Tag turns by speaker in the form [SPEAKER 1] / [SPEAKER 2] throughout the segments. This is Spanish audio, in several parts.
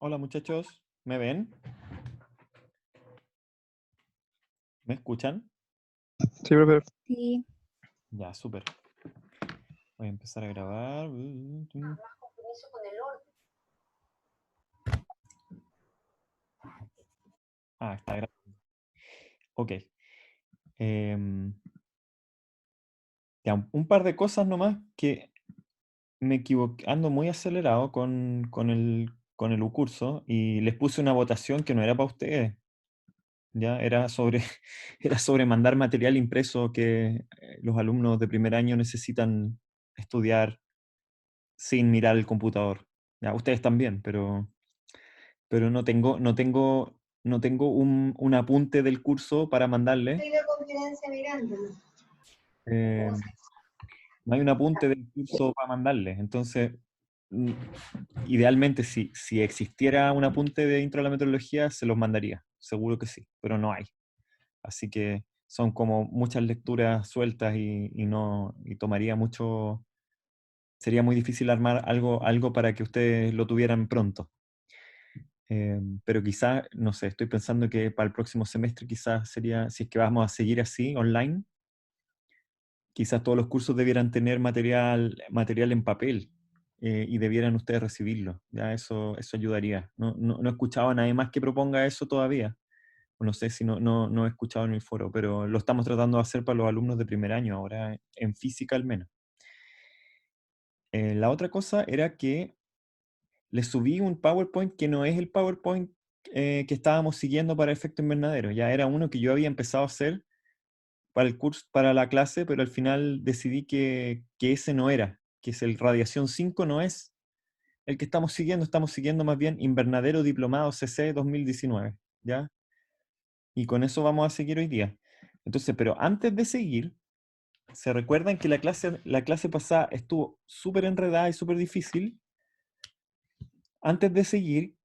[SPEAKER 1] Hola muchachos, ¿me ven? ¿Me escuchan?
[SPEAKER 2] Sí, profe.
[SPEAKER 3] Sí.
[SPEAKER 1] Ya, súper. Voy a empezar a grabar. Ah, está grabando. Ok. Em, ya, un par de cosas nomás que me equivoqué, ando muy acelerado con el curso y les puse una votación que no era para ustedes. Ya, era sobre, era sobre mandar material impreso que los alumnos de primer año necesitan estudiar sin mirar el computador. Ya, ustedes también, pero no tengo un apunte del curso para mandarle.
[SPEAKER 3] Videoconferencia mirándolo.
[SPEAKER 1] eh, no hay un apunte del curso para mandarle. Entonces, mm, idealmente, si existiera un apunte de intro a la metrología, se los mandaría. Seguro que sí, pero no hay. Así que son como muchas lecturas sueltas y tomaría mucho. Sería muy difícil armar algo para que ustedes lo tuvieran pronto. Pero quizás, no sé, estoy pensando que para el próximo semestre quizás sería, si es que vamos a seguir así, online, quizás todos los cursos debieran tener material en papel y debieran ustedes recibirlo. Ya eso ayudaría. No he escuchado a nadie más que proponga eso todavía. O no sé si no he escuchado en el foro, pero lo estamos tratando de hacer para los alumnos de primer año ahora, en física al menos. La otra cosa era que les subí un PowerPoint que no es el PowerPoint que estábamos siguiendo para efecto invernadero. Ya era uno que yo había empezado a hacer para el curso, para la clase, pero al final decidí que ese no era, que es el Radiación 5 no es el que estamos siguiendo más bien Invernadero Diplomado CC 2019, ¿ya? Y con eso vamos a seguir hoy día. Entonces, pero antes de seguir, ¿se recuerdan que la clase pasada estuvo súper enredada y súper difícil? Antes de seguir,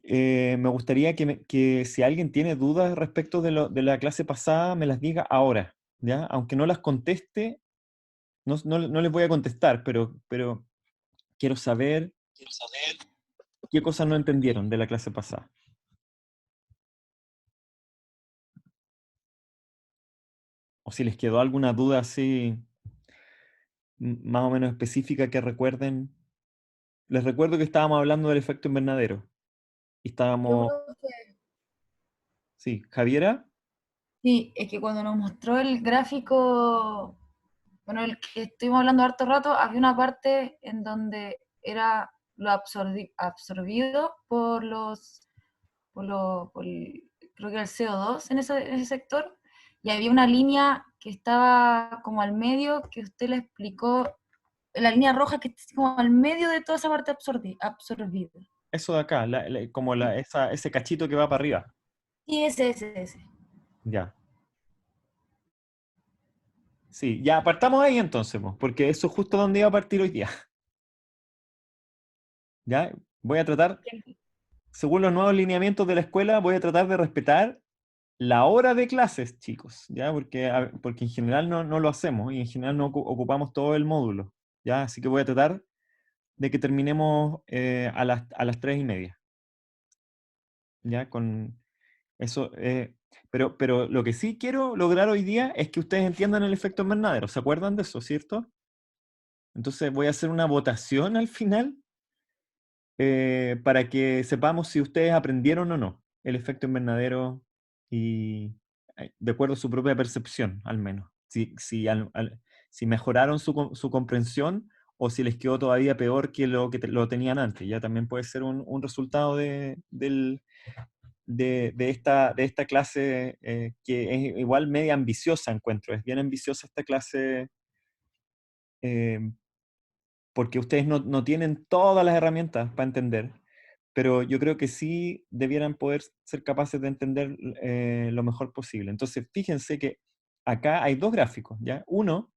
[SPEAKER 1] me gustaría que si alguien tiene dudas respecto de la clase pasada, me las diga ahora, ¿ya? Aunque no las conteste, no les voy a contestar, pero quiero saber qué cosas no entendieron de la clase pasada. O si les quedó alguna duda así, más o menos específica que recuerden. Les recuerdo que estábamos hablando del efecto invernadero. Y
[SPEAKER 3] Yo,
[SPEAKER 1] estábamos,
[SPEAKER 3] profe,
[SPEAKER 1] sí, Javiera,
[SPEAKER 3] sí, es que cuando nos mostró el gráfico, bueno, el que estuvimos hablando harto rato, había una parte en donde era lo absorbido creo que era el CO2 en ese sector, y había una línea que estaba como al medio, que usted le explicó, la línea roja que está como al medio de toda esa parte absorbida.
[SPEAKER 1] eso de acá, como ese cachito que va para arriba.
[SPEAKER 3] Sí, ese.
[SPEAKER 1] Ya. Sí, ya apartamos ahí entonces, po, porque eso es justo donde iba a partir hoy día. ¿Ya? Voy a tratar, según los nuevos lineamientos de la escuela, voy a tratar de respetar la hora de clases, chicos, ¿ya? Porque en general no lo hacemos y en general no ocupamos todo el módulo, ¿ya? Así que voy a tratar de que terminemos a las 3:30, ¿ya? Con eso, pero lo que sí quiero lograr hoy día es que ustedes entiendan el efecto invernadero. ¿Se acuerdan de eso, cierto? Entonces voy a hacer una votación al final para que sepamos si ustedes aprendieron o no el efecto invernadero y de acuerdo a su propia percepción, al menos. Si mejoraron su comprensión o si les quedó todavía peor que lo tenían antes. Ya también puede ser un resultado de esta clase que es igual media ambiciosa, encuentro. Es bien ambiciosa esta clase eh, porque ustedes no tienen todas las herramientas para entender, pero yo creo que sí debieran poder ser capaces de entender lo mejor posible. Entonces, fíjense que acá hay dos gráficos, ¿ya? Uno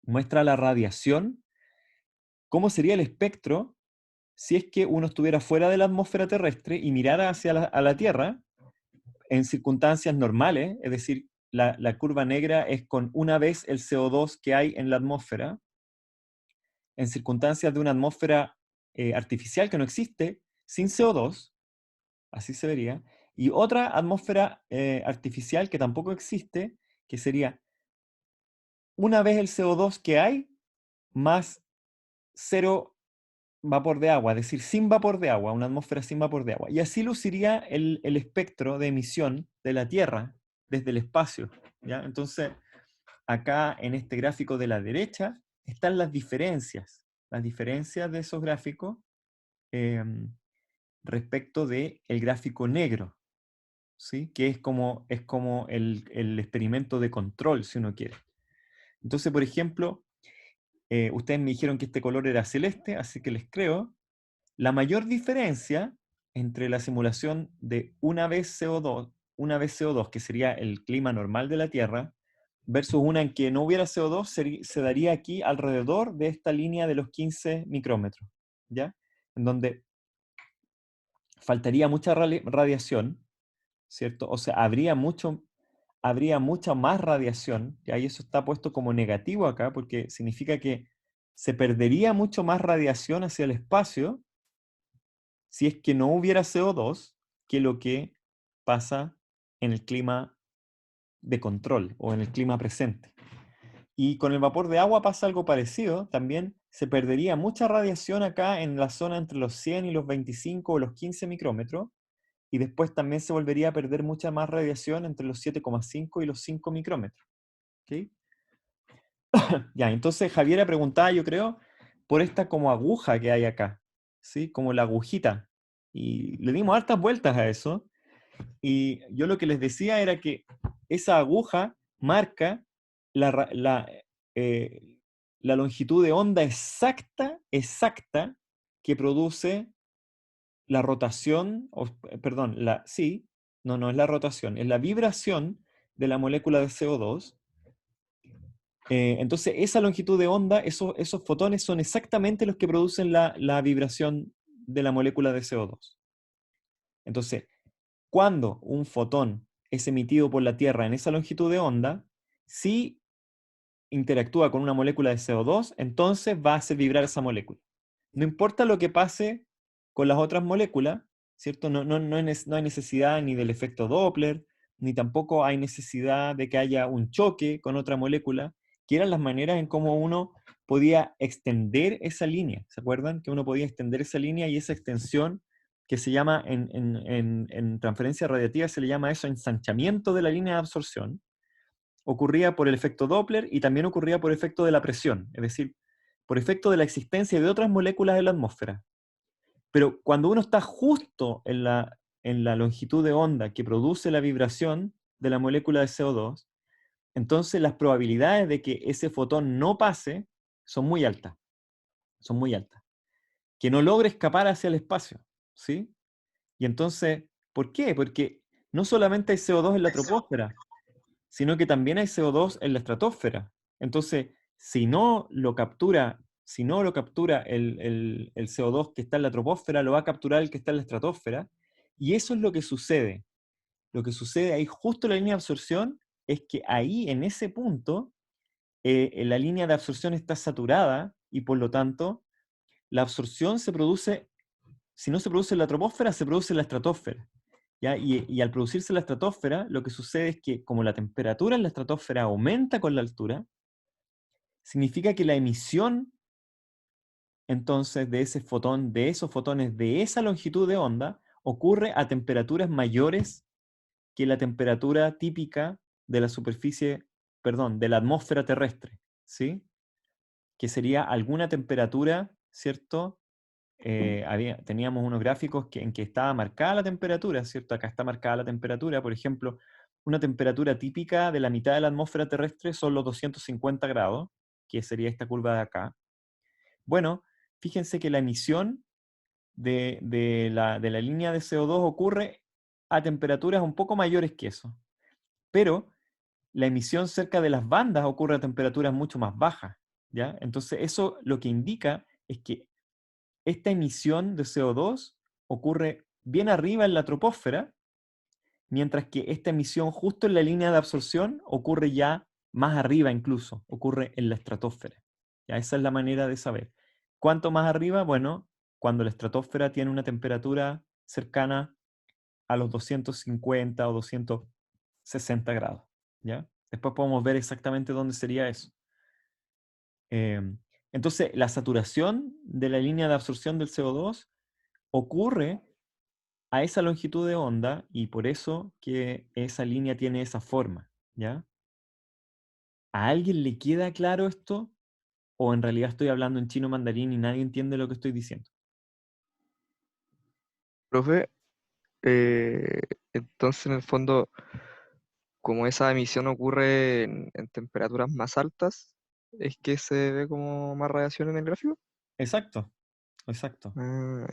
[SPEAKER 1] muestra la radiación, cómo sería el espectro si es que uno estuviera fuera de la atmósfera terrestre y mirara hacia a la Tierra en circunstancias normales, es decir, la curva negra es con una vez el CO2 que hay en la atmósfera, en circunstancias de una atmósfera artificial que no existe, sin CO2, así se vería, y otra atmósfera artificial que tampoco existe, que sería una vez el CO2 que hay, más cero vapor de agua, es decir, sin vapor de agua, una atmósfera sin vapor de agua. Y así luciría el espectro de emisión de la Tierra desde el espacio, ¿ya? Entonces, acá en este gráfico de la derecha están las diferencias de esos gráficos respecto del gráfico negro, ¿sí? Que es como el experimento de control, si uno quiere. Entonces, por ejemplo, ustedes me dijeron que este color era celeste, así que les creo. La mayor diferencia entre la simulación de una vez CO2, que sería el clima normal de la Tierra, versus una en que no hubiera CO2, se daría aquí alrededor de esta línea de los 15 micrómetros, ¿ya? En donde faltaría mucha radiación, ¿cierto? O sea, habría mucha más radiación, y ahí eso está puesto como negativo acá, porque significa que se perdería mucho más radiación hacia el espacio si es que no hubiera CO2 que lo que pasa en el clima de control o en el clima presente. Y con el vapor de agua pasa algo parecido, también se perdería mucha radiación acá en la zona entre los 100 y los 25 o los 15 micrómetros, y después también se volvería a perder mucha más radiación entre los 7,5 y los 5 micrómetros. ¿Ok? Ya, entonces Javiera preguntaba, yo creo, por esta como aguja que hay acá, ¿sí? Como la agujita. Y le dimos hartas vueltas a eso. Y yo lo que les decía era que esa aguja marca la, eh, la longitud de onda exacta que produce la rotación, perdón, sí, no es la rotación, es la vibración de la molécula de CO2. Entonces, esa longitud de onda, esos fotones son exactamente los que producen la vibración de la molécula de CO2. Entonces, cuando un fotón es emitido por la Tierra en esa longitud de onda, si interactúa con una molécula de CO2, entonces va a hacer vibrar esa molécula. No importa lo que pase con las otras moléculas, ¿cierto? No hay necesidad ni del efecto Doppler, ni tampoco hay necesidad de que haya un choque con otra molécula, que eran las maneras en cómo uno podía extender esa línea. ¿Se acuerdan? Que uno podía extender esa línea y esa extensión que se llama en transferencia radiativa, se le llama eso ensanchamiento de la línea de absorción, ocurría por el efecto Doppler y también ocurría por efecto de la presión, es decir, por efecto de la existencia de otras moléculas en la atmósfera. Pero cuando uno está justo en la longitud de onda que produce la vibración de la molécula de CO2, entonces las probabilidades de que ese fotón no pase son muy altas, son muy altas. Que no logre escapar hacia el espacio, ¿sí? Y entonces, ¿por qué? Porque no solamente hay CO2 en la troposfera, sino que también hay CO2 en la estratosfera. Entonces, si no lo captura el CO2 que está en la troposfera, lo va a capturar el que está en la estratosfera. Y eso es lo que sucede. Lo que sucede ahí justo en la línea de absorción es que ahí, en ese punto, la línea de absorción está saturada y por lo tanto la absorción se produce, si no se produce en la troposfera, se produce en la estratosfera. ¿Ya? Y al producirse la estratosfera, lo que sucede es que como la temperatura en la estratosfera aumenta con la altura, significa que la emisión entonces de ese fotón, de esos fotones de esa longitud de onda, ocurre a temperaturas mayores que la temperatura típica de la superficie, perdón, de la atmósfera terrestre, ¿sí? Que sería alguna temperatura, ¿cierto? Teníamos unos gráficos en que estaba marcada la temperatura, ¿cierto? Acá está marcada la temperatura, por ejemplo, una temperatura típica de la mitad de la atmósfera terrestre son los 250 grados, que sería esta curva de acá. Bueno, fíjense que la emisión de la línea de CO2 ocurre a temperaturas un poco mayores que eso, pero la emisión cerca de las bandas ocurre a temperaturas mucho más bajas, ¿ya? Entonces eso lo que indica es que esta emisión de CO2 ocurre bien arriba en la troposfera, mientras que esta emisión justo en la línea de absorción ocurre ya más arriba incluso, ocurre en la estratosfera. ¿Ya? Esa es la manera de saber. ¿Cuánto más arriba? Bueno, cuando la estratosfera tiene una temperatura cercana a los 250 o 260 grados, ¿ya? Después podemos ver exactamente dónde sería eso. Entonces, la saturación de la línea de absorción del CO2 ocurre a esa longitud de onda y por eso que esa línea tiene esa forma, ¿ya? ¿A alguien le queda claro esto? ¿O en realidad estoy hablando en chino mandarín y nadie entiende lo que estoy diciendo?
[SPEAKER 2] Profe, eh, entonces en el fondo, como esa emisión ocurre en temperaturas más altas, es que se ve como más radiación en el gráfico.
[SPEAKER 1] Exacto, exacto.
[SPEAKER 2] Ah,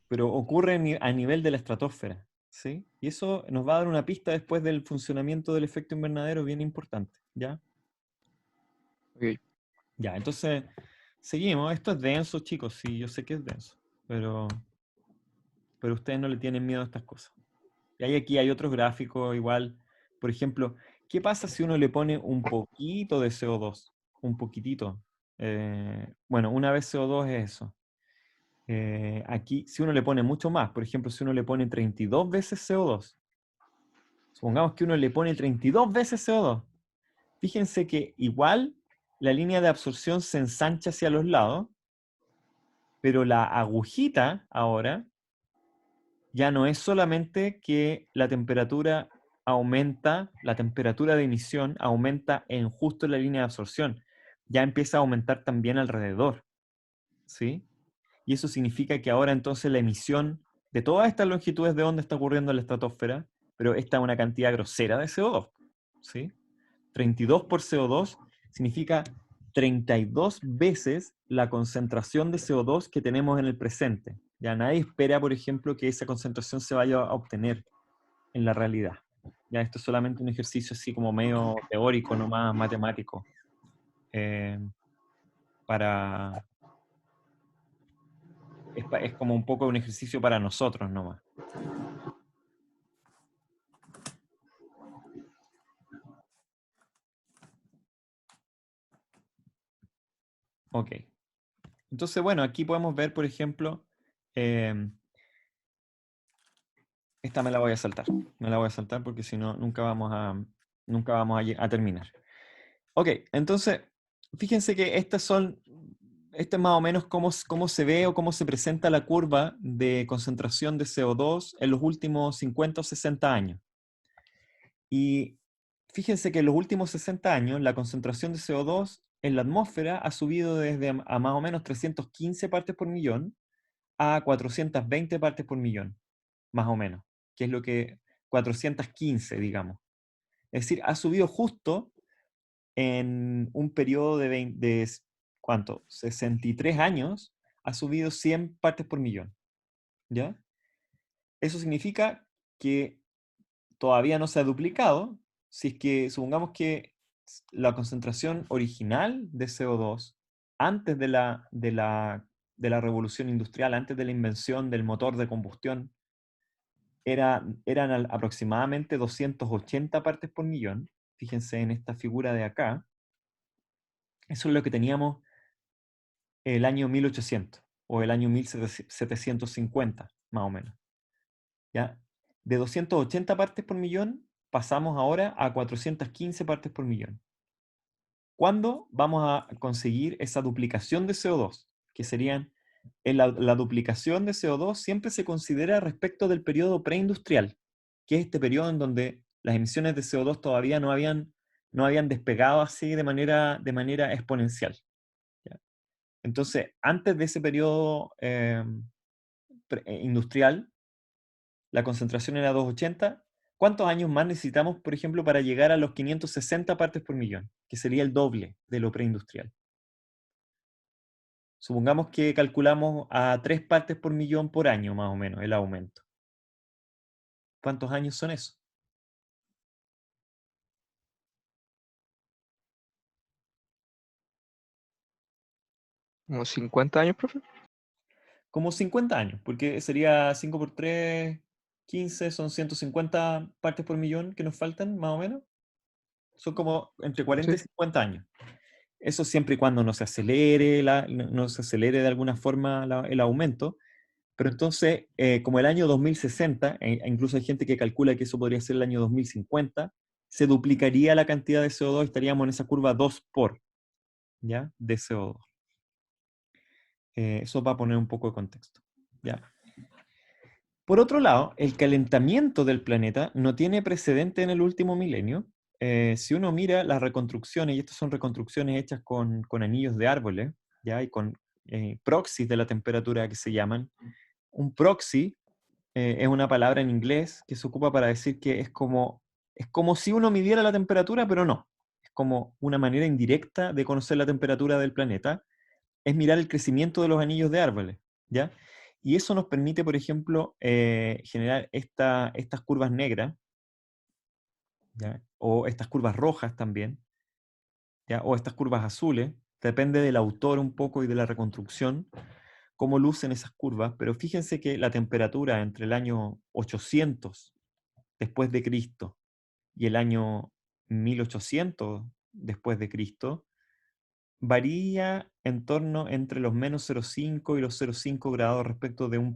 [SPEAKER 1] Pero ocurre a nivel de la estratosfera, ¿sí? Y eso nos va a dar una pista después del funcionamiento del efecto invernadero bien importante, ¿ya?
[SPEAKER 2] ok.
[SPEAKER 1] Ya, entonces, seguimos. Esto es denso, chicos, sí, yo sé que es denso, pero, pero ustedes no le tienen miedo a estas cosas. Y aquí hay otros gráficos igual. Por ejemplo, ¿qué pasa si uno le pone un poquito de CO2? Un poquitito. Bueno, una vez CO2 es eso. Aquí, si uno le pone mucho más, por ejemplo, si uno le pone 32 veces CO2, supongamos que uno le pone 32 veces CO2, fíjense que igual la línea de absorción se ensancha hacia los lados, pero la agujita ahora ya no es solamente que la temperatura aumenta, la temperatura de emisión aumenta en justo la línea de absorción, ya empieza a aumentar también alrededor, ¿sí? Y eso significa que ahora entonces la emisión de todas estas longitudes de onda está ocurriendo en la estratosfera, pero esta es una cantidad grosera de CO2, ¿sí? 32 por CO2 significa 32 veces la concentración de CO2 que tenemos en el presente. Ya nadie espera, por ejemplo, que esa concentración se vaya a obtener en la realidad. Ya esto es solamente un ejercicio así como medio teórico, no más matemático, eh, para, es como un poco un ejercicio para nosotros nomás. Ok. Entonces, bueno, aquí podemos ver, por ejemplo, eh, esta me la voy a saltar. Me la voy a saltar porque si no, nunca vamos a terminar. Ok, entonces, fíjense que este es más o menos cómo se ve o cómo se presenta la curva de concentración de CO2 en los últimos 50 o 60 años. Y fíjense que en los últimos 60 años la concentración de CO2 en la atmósfera ha subido desde a más o menos 315 partes por millón a 420 partes por millón, más o menos, que es lo que 415, digamos. Es decir, ha subido justo en un periodo ¿cuánto? 63 años, ha subido 100 partes por millón, ¿ya? Eso significa que todavía no se ha duplicado, si es que supongamos que la concentración original de CO2 antes de la revolución industrial, antes de la invención del motor de combustión, eran aproximadamente 280 partes por millón. Fíjense en esta figura de acá. Eso es lo que teníamos el año 1800 o el año 1750, más o menos. ¿Ya? De 280 partes por millón pasamos ahora a 415 partes por millón. ¿Cuándo vamos a conseguir esa duplicación de CO2? Que serían, la duplicación de CO2 siempre se considera respecto del periodo preindustrial, que es este periodo en donde las emisiones de CO2 todavía no habían despegado así de manera exponencial. ¿Ya? Entonces, antes de ese periodo industrial, la concentración era 280. ¿Cuántos años más necesitamos, por ejemplo, para llegar a los 560 partes por millón? Que sería el doble de lo preindustrial. Supongamos que calculamos a 3 partes por millón por año, más o menos, el aumento. ¿Cuántos años son esos?
[SPEAKER 2] Como 50 años, profe.
[SPEAKER 1] Como 50 años, porque sería 5 por 3, 15, son 150 partes por millón que nos faltan, más o menos. Son como entre 40 y
[SPEAKER 2] Sí.
[SPEAKER 1] 50 años. Eso siempre y cuando no se acelere de alguna forma el aumento, Pero entonces, como el año 2060, incluso hay gente que calcula que eso podría ser el año 2050, se duplicaría la cantidad de CO2 y estaríamos en esa curva 2 por, ¿ya? De CO2. Eso va a poner un poco de contexto, ¿ya? Por otro lado, el calentamiento del planeta no tiene precedente en el último milenio. Si uno mira las reconstrucciones, y estas son reconstrucciones hechas con anillos de árboles, ¿ya? Y con proxies de la temperatura que se llaman. Un proxy es una palabra en inglés que se ocupa para decir que es como si uno midiera la temperatura, pero no. Es como una manera indirecta de conocer la temperatura del planeta. Es mirar el crecimiento de los anillos de árboles, ¿ya? Y eso nos permite, por ejemplo, generar estas curvas negras, ¿ya? O estas curvas rojas también, ¿ya? O estas curvas azules. Depende del autor un poco y de la reconstrucción, cómo lucen esas curvas, pero fíjense que la temperatura entre el año 800 después de Cristo y el año 1800 después de Cristo varía en torno entre los menos 0,5 y los 0,5 grados respecto de un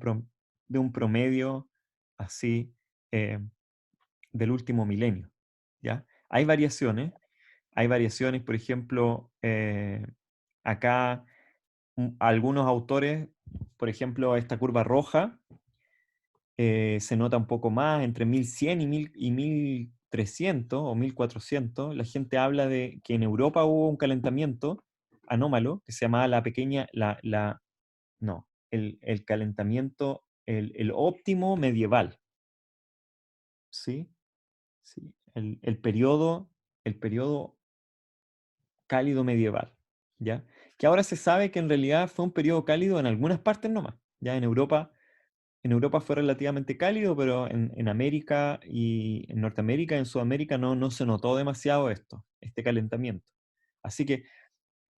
[SPEAKER 1] promedio así del último milenio, ¿ya? Hay variaciones, por ejemplo, acá algunos autores, por ejemplo, esta curva roja, se nota un poco más, entre 1100 y 1300 o 1400, la gente habla de que en Europa hubo un calentamiento anómalo que se llamaba la pequeña, no, el calentamiento, el óptimo medieval, ¿sí? Sí, el periodo cálido medieval, ¿ya? Que ahora se sabe que en realidad fue un periodo cálido en algunas partes nomás, ya en Europa fue relativamente cálido, pero en América y en Norteamérica y en Sudamérica no se notó demasiado este calentamiento. Así que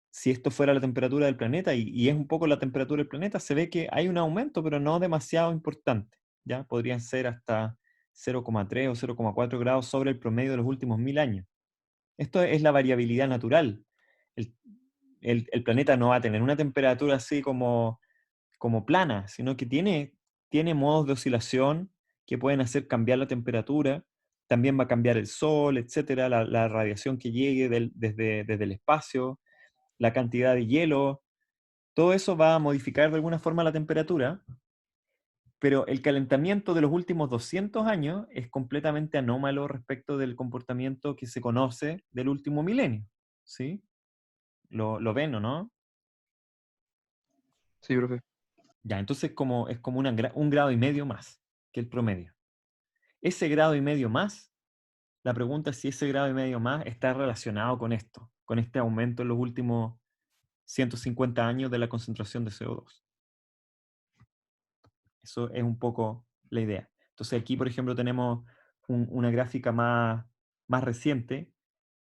[SPEAKER 1] si esto fuera la temperatura del planeta, y es un poco la temperatura del planeta, se ve que hay un aumento, pero no demasiado importante. ¿Ya? Podrían ser hasta 0,3 o 0,4 grados sobre el promedio de los últimos 1000 años. Esto es la variabilidad natural. El, el planeta no va a tener una temperatura así como plana, sino que tiene modos de oscilación que pueden hacer cambiar la temperatura. También va a cambiar el sol, etcétera, la radiación que llegue desde el espacio, la cantidad de hielo. Todo eso va a modificar de alguna forma la temperatura, pero el calentamiento de los últimos 200 años es completamente anómalo respecto del comportamiento que se conoce del último milenio. ¿Sí? ¿Lo ven o no?
[SPEAKER 2] Sí, profe.
[SPEAKER 1] Ya, entonces es como un grado y medio más que el promedio. Ese grado y medio más, la pregunta es si ese grado y medio más está relacionado con esto, con este aumento en los últimos 150 años de la concentración de CO2. Eso es un poco la idea. Entonces aquí, por ejemplo, tenemos una gráfica más reciente,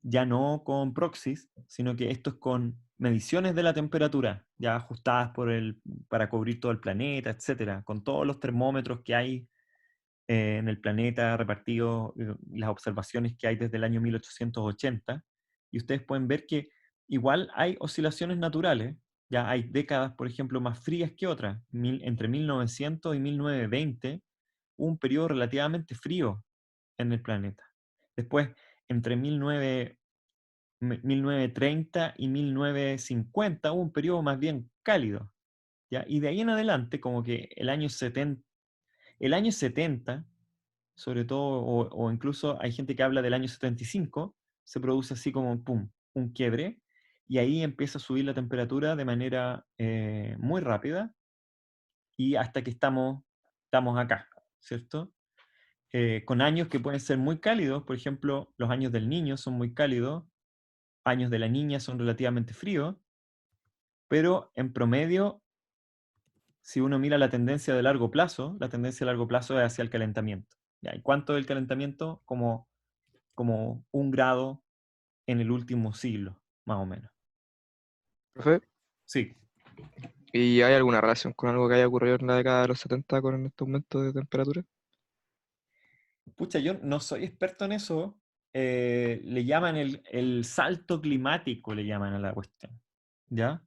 [SPEAKER 1] ya no con proxies, sino que esto es con mediciones de la temperatura, ya ajustadas para cubrir todo el planeta, etcétera, con todos los termómetros que hay en el planeta repartidos, las observaciones que hay desde el año 1880, y ustedes pueden ver que igual hay oscilaciones naturales, ya hay décadas, por ejemplo, más frías que otras. Entre 1900 y 1920 hubo un periodo relativamente frío en el planeta. Después, entre 1930 y 1950 hubo un periodo más bien cálido, ¿ya? Y de ahí en adelante, como que el año 70 sobre todo, o incluso hay gente que habla del año 75, se produce así como pum, un quiebre, y ahí empieza a subir la temperatura de manera muy rápida, y hasta que estamos acá, ¿cierto? Con años que pueden ser muy cálidos, por ejemplo, los años del niño son muy cálidos, años de la niña son relativamente fríos, pero en promedio, si uno mira la tendencia de largo plazo, la tendencia de largo plazo es hacia el calentamiento. ¿Ya? ¿Y cuánto es el calentamiento? Como 1 grado en el último siglo, más o menos.
[SPEAKER 2] Profe,
[SPEAKER 1] Sí.
[SPEAKER 2] ¿y hay alguna relación con algo que haya ocurrido en la década de los 70 con este aumento de temperatura?
[SPEAKER 1] Pucha, yo no soy experto en eso. Le llaman el salto climático, le llaman a la cuestión. ¿Ya?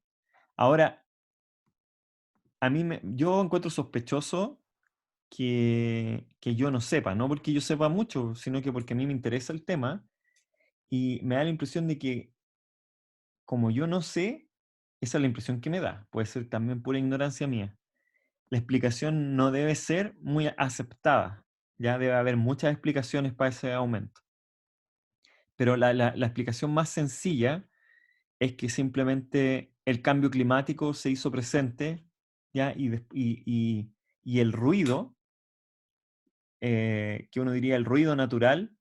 [SPEAKER 1] Ahora, yo encuentro sospechoso que yo no sepa, no porque yo sepa mucho, sino que porque a mí me interesa el tema y me da la impresión de que como yo no sé, esa es la impresión que me da. Puede ser también pura ignorancia mía. La explicación no debe ser muy aceptada. Ya debe haber muchas explicaciones para ese aumento. Pero la explicación más sencilla es que simplemente el cambio climático se hizo presente, ¿ya? Y el ruido, que uno diría el ruido natural,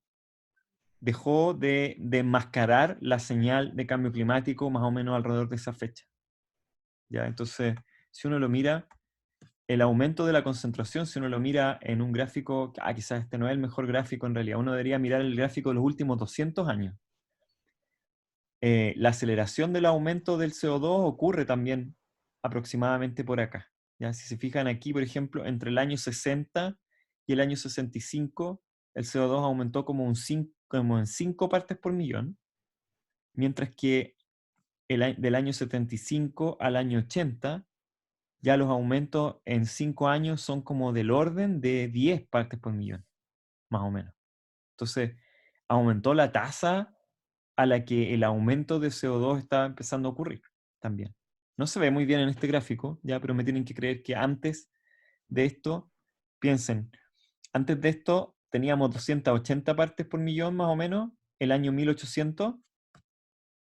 [SPEAKER 1] dejó de enmascarar la señal de cambio climático más o menos alrededor de esa fecha. ¿Ya? Entonces, si uno lo mira, el aumento de la concentración, si uno lo mira en un gráfico, quizás este no es el mejor gráfico en realidad, uno debería mirar el gráfico de los últimos 200 años. La aceleración del aumento del CO2 ocurre también aproximadamente por acá. ¿Ya? Si se fijan aquí, por ejemplo, entre el año 60 y el año 65, el CO2 aumentó como en 5 partes por millón, mientras que del año 75 al año 80, ya los aumentos en 5 años son como del orden de 10 partes por millón, más o menos. Entonces, aumentó la tasa a la que el aumento de CO2 estaba empezando a ocurrir también. No se ve muy bien en este gráfico, ya, pero me tienen que creer que antes de esto, piensen, antes de esto teníamos 280 partes por millón más o menos, el año 1800,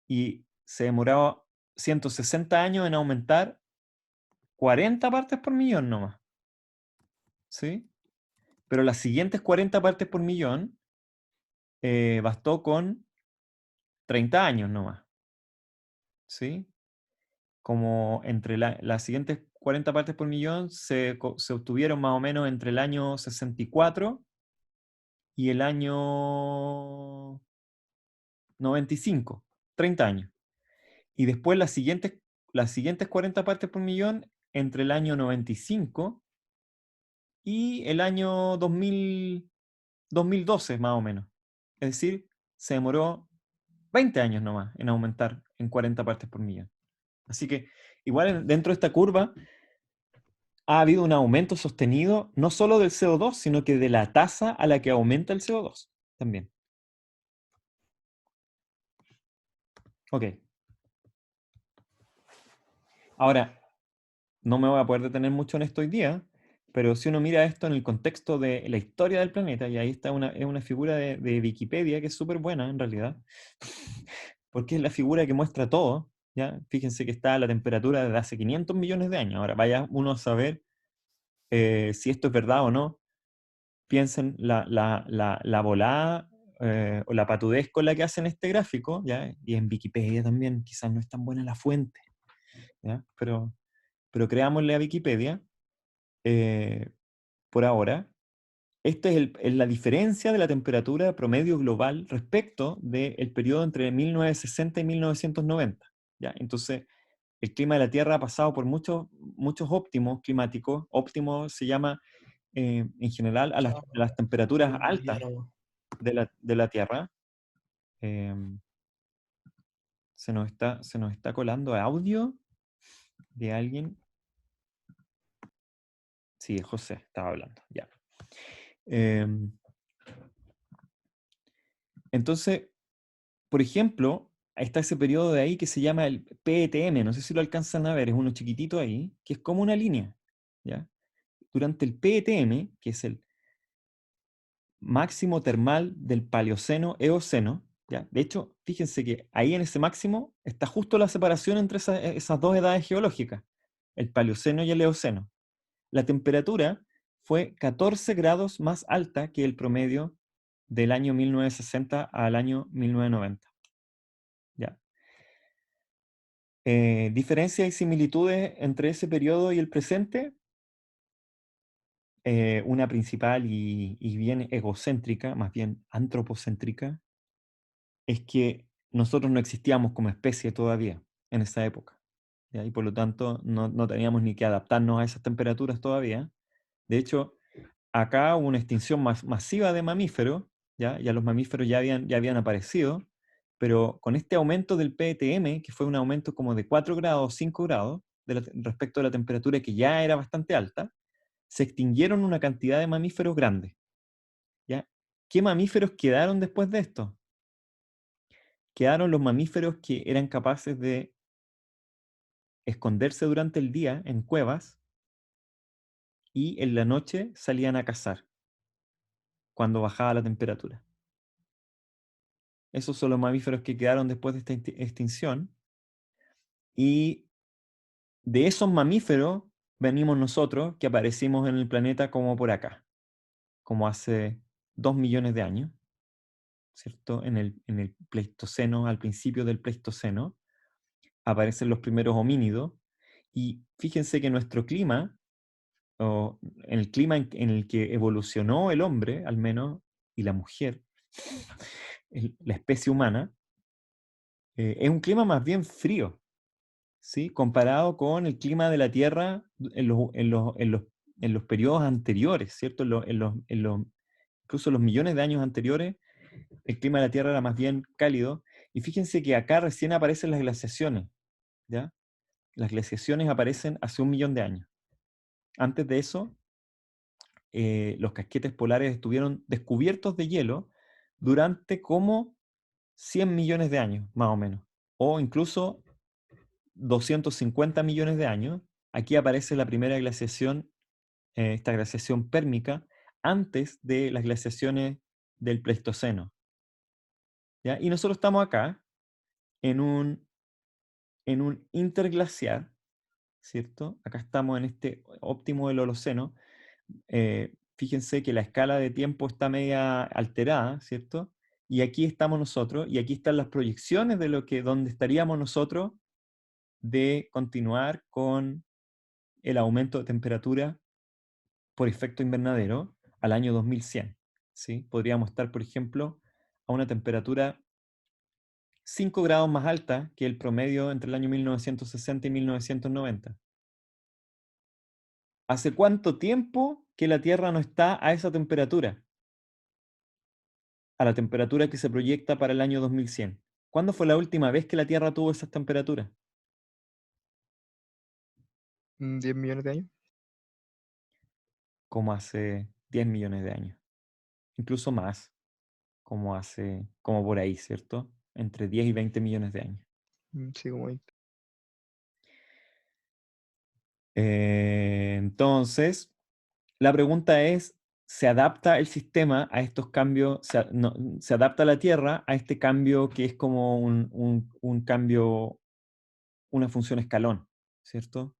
[SPEAKER 1] y se demoraba 160 años en aumentar 40 partes por millón nomás. ¿Sí? Pero las siguientes 40 partes por millón bastó con 30 años nomás. ¿Sí? Como entre las siguientes 40 partes por millón se obtuvieron más o menos entre el año 64 y el año 95, 30 años. Y después las siguientes 40 partes por millón entre el año 95 y el año 2012 más o menos. Es decir, se demoró 20 años nomás en aumentar en 40 partes por millón. Así que igual dentro de esta curva ha habido un aumento sostenido no solo del CO2, sino que de la tasa a la que aumenta el CO2 también. Ok. Ahora, no me voy a poder detener mucho en esto hoy día, pero si uno mira esto en el contexto de la historia del planeta, y ahí está es una figura de Wikipedia que es súper buena en realidad, porque es la figura que muestra todo, ¿ya? Fíjense que está a la temperatura desde hace 500 millones de años. Ahora vaya uno a saber si esto es verdad o no. Piensen la volada o la patudez con la que hacen este gráfico, ¿ya? Y en Wikipedia también, quizás no es tan buena la fuente, ¿ya? Pero creámosle a Wikipedia por ahora. Esta es la diferencia de la temperatura promedio global respecto del periodo entre 1960 y 1990, ¿ya? Entonces, el clima de la Tierra ha pasado por muchos óptimos climáticos. Óptimo se llama en general a las temperaturas altas de la Tierra. Se nos está colando audio de alguien. Sí, José estaba hablando, ya. Entonces, por ejemplo, está ese periodo de ahí que se llama el PETM, no sé si lo alcanzan a ver, es uno chiquitito ahí, que es como una línea, ¿ya? Durante el PETM, que es el máximo termal del Paleoceno-Eoceno, ¿ya? De hecho, fíjense que ahí en ese máximo está justo la separación entre esas dos edades geológicas, el Paleoceno y el Eoceno. La temperatura fue 14 grados más alta que el promedio del año 1960 al año 1990. ¿Ya? ¿Diferencias y similitudes entre ese periodo y el presente? Una principal y bien egocéntrica, más bien antropocéntrica, es que nosotros no existíamos como especie todavía en esa época, ¿ya? Y por lo tanto no teníamos ni que adaptarnos a esas temperaturas todavía. De hecho, acá hubo una extinción masiva de mamíferos, ¿ya? Ya los mamíferos ya habían aparecido, pero con este aumento del PTM, que fue un aumento como de 4 grados, 5 grados, respecto de la temperatura que ya era bastante alta, se extinguieron una cantidad de mamíferos grandes. ¿Ya? ¿Qué mamíferos quedaron después de esto? Quedaron los mamíferos que eran capaces de esconderse durante el día en cuevas y en la noche salían a cazar cuando bajaba la temperatura. Esos son los mamíferos que quedaron después de esta extinción. Y de esos mamíferos venimos nosotros, que aparecimos en el planeta como por acá, como hace 2 millones de años, ¿cierto? En el Pleistoceno, al principio del Pleistoceno, aparecen los primeros homínidos. Y fíjense que nuestro clima, o el clima en el que evolucionó el hombre, al menos, y la mujer, la especie humana, es un clima más bien frío, ¿sí? Comparado con el clima de la Tierra en los periodos anteriores, ¿cierto? Incluso los millones de años anteriores, el clima de la Tierra era más bien cálido. Y fíjense que acá recién aparecen las glaciaciones, ¿ya? Las glaciaciones aparecen hace 1 millón de años. Antes de eso, los casquetes polares estuvieron descubiertos de hielo durante como 100 millones de años, más o menos. O incluso 250 millones de años. Aquí aparece la primera glaciación, esta glaciación pérmica, antes de las glaciaciones del Pleistoceno. ¿Ya? Y nosotros estamos acá en un interglaciar, ¿cierto? Acá estamos en este óptimo del Holoceno. Fíjense que la escala de tiempo está media alterada, ¿cierto? Y aquí estamos nosotros, y aquí están las proyecciones de donde estaríamos nosotros de continuar con el aumento de temperatura por efecto invernadero al año 2100, ¿sí? Podríamos estar, por ejemplo, a una temperatura 5 grados más alta que el promedio entre el año 1960 y 1990. ¿Hace cuánto tiempo que la Tierra no está a esa temperatura? A la temperatura que se proyecta para el año 2100. ¿Cuándo fue la última vez que la Tierra tuvo esas temperaturas?
[SPEAKER 2] 10 millones de años.
[SPEAKER 1] Como hace 10 millones de años. Incluso más, como por ahí, ¿cierto? Entre 10 y 20 millones de años.
[SPEAKER 2] Sí, como 20.
[SPEAKER 1] Entonces, la pregunta es, ¿se adapta el sistema a estos cambios? ¿Se adapta la Tierra a este cambio que es como un cambio, una función escalón, ¿cierto?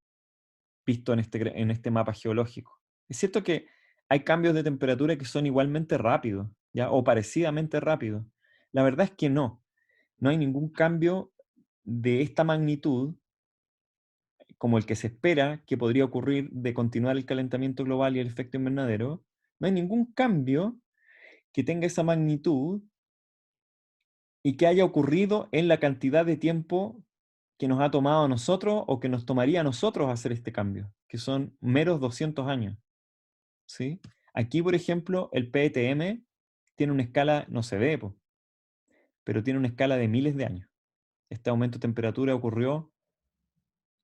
[SPEAKER 1] Visto en este mapa geológico. Es cierto que hay cambios de temperatura que son igualmente rápidos, ¿ya? O parecidamente rápidos. La verdad es que no. No hay ningún cambio de esta magnitud como el que se espera que podría ocurrir de continuar el calentamiento global y el efecto invernadero. No hay ningún cambio que tenga esa magnitud y que haya ocurrido en la cantidad de tiempo que nos ha tomado a nosotros o que nos tomaría a nosotros hacer este cambio, que son meros 200 años. ¿Sí? Aquí, por ejemplo, el PTM tiene una escala, no se ve, pero tiene una escala de miles de años. Este aumento de temperatura ocurrió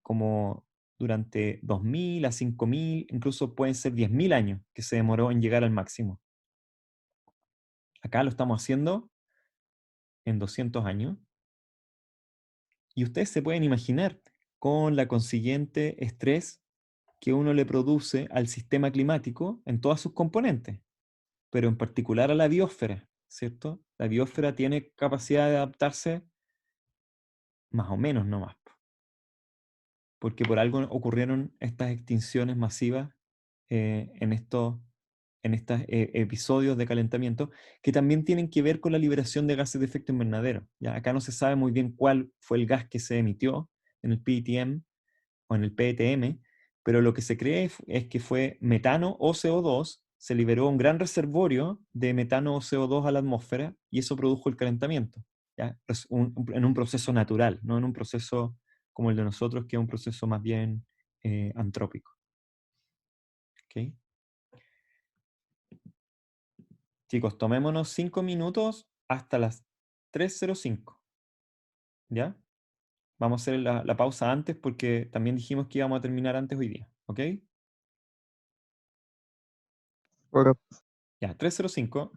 [SPEAKER 1] como durante 2000 a 5000, incluso pueden ser 10.000 años que se demoró en llegar al máximo. Acá lo estamos haciendo en 200 años. Y ustedes se pueden imaginar con la consiguiente estrés que uno le produce al sistema climático en todas sus componentes, pero en particular a la biosfera, ¿cierto? La biosfera tiene capacidad de adaptarse más o menos nomás, porque por algo ocurrieron estas extinciones masivas en estos episodios de calentamiento que también tienen que ver con la liberación de gases de efecto invernadero. ¿Ya? Acá no se sabe muy bien cuál fue el gas que se emitió en el PETM o en el PETM, pero lo que se cree es que fue metano o CO2, se liberó un gran reservorio de metano o CO2 a la atmósfera y eso produjo el calentamiento, ¿ya? En un proceso natural, no en un proceso como el de nosotros, que es un proceso más bien antrópico. ¿Okay? Chicos, tomémonos 5 minutos hasta las 3:05. ¿Ya? Vamos a hacer la pausa antes porque también dijimos que íbamos a terminar antes hoy día, ¿ok?
[SPEAKER 2] Ok.
[SPEAKER 1] Ya, 3:05.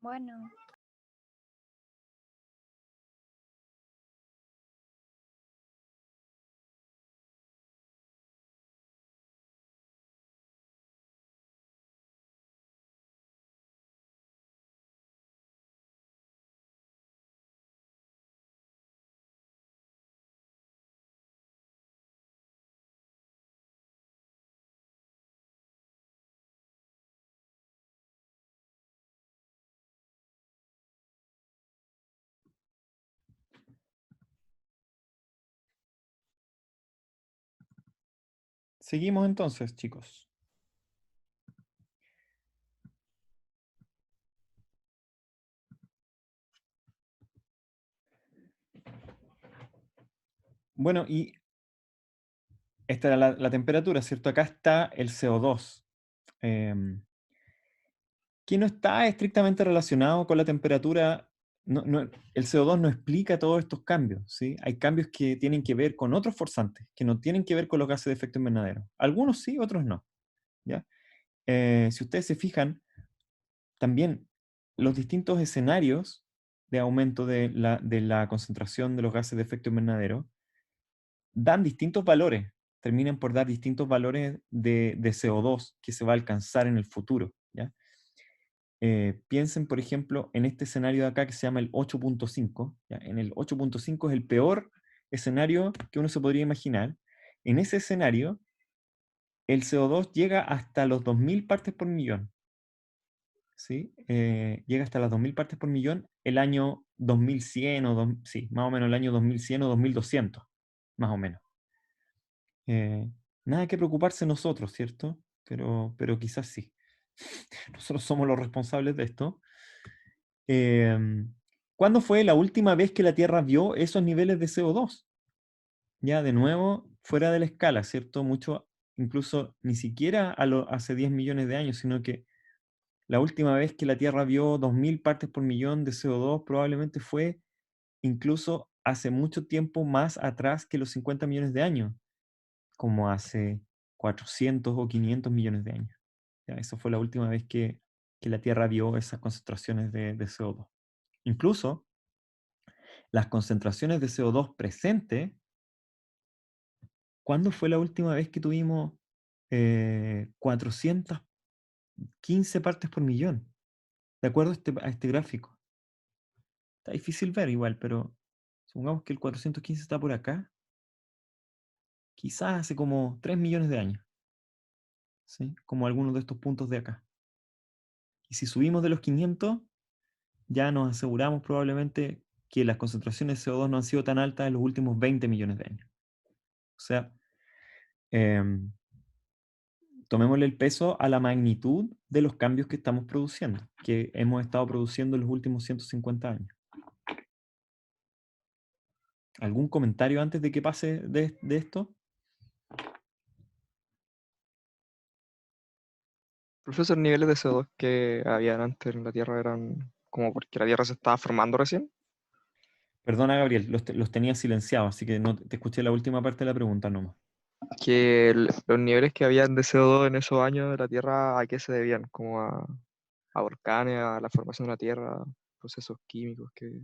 [SPEAKER 4] Bueno.
[SPEAKER 1] Seguimos entonces, chicos. Bueno, y esta era la temperatura, ¿cierto? Acá está el CO2, que no está estrictamente relacionado con la temperatura. El CO2 no explica todos estos cambios, ¿sí? Hay cambios que tienen que ver con otros forzantes, que no tienen que ver con los gases de efecto invernadero. Algunos sí, otros no, ¿ya? Si ustedes se fijan, también los distintos escenarios de aumento de la concentración de los gases de efecto invernadero dan distintos valores, terminan por dar distintos valores de CO2 que se va a alcanzar en el futuro, ¿ya? Piensen, por ejemplo, en este escenario de acá que se llama el 8.5. En el 8.5 es el peor escenario que uno se podría imaginar. En ese escenario, el CO2 llega hasta los 2000 partes por millón. ¿Sí? Llega hasta las 2000 partes por millón el año 2100 sí, más o menos el año 2100 o 2200, más o menos. Nada que preocuparse nosotros, ¿cierto? Pero quizás sí. Nosotros somos los responsables de esto. ¿Cuándo fue la última vez que la Tierra vio esos niveles de CO2? Ya, de nuevo, fuera de la escala, ¿cierto? Mucho, incluso ni siquiera hace 10 millones de años, sino que la última vez que la Tierra vio 2000 partes por millón de CO2 probablemente fue incluso hace mucho tiempo más atrás que los 50 millones de años, como hace 400 o 500 millones de años. Ya, eso fue la última vez que la Tierra vio esas concentraciones de CO2. Incluso las concentraciones de CO2 presentes, ¿cuándo fue la última vez que tuvimos 415 partes por millón? De acuerdo a este gráfico. Está difícil ver igual, pero supongamos que el 415 está por acá. Quizás hace como 3 millones de años. ¿Sí? Como algunos de estos puntos de acá. Y si subimos de los 500, ya nos aseguramos probablemente que las concentraciones de CO2 no han sido tan altas en los últimos 20 millones de años. O sea, tomémosle el peso a la magnitud de los cambios que estamos produciendo, que hemos estado produciendo en los últimos 150 años. ¿Algún comentario antes de que pase de esto?
[SPEAKER 2] Profesor, niveles de CO2 que habían antes en la Tierra eran como porque la Tierra se estaba formando recién.
[SPEAKER 1] Perdona, Gabriel, los tenía silenciados, así que no te escuché la última parte de la pregunta nomás.
[SPEAKER 2] Que los niveles que habían de CO2 en esos años de la Tierra, ¿a qué se debían? Como a volcanes, a la formación de la Tierra, procesos químicos que...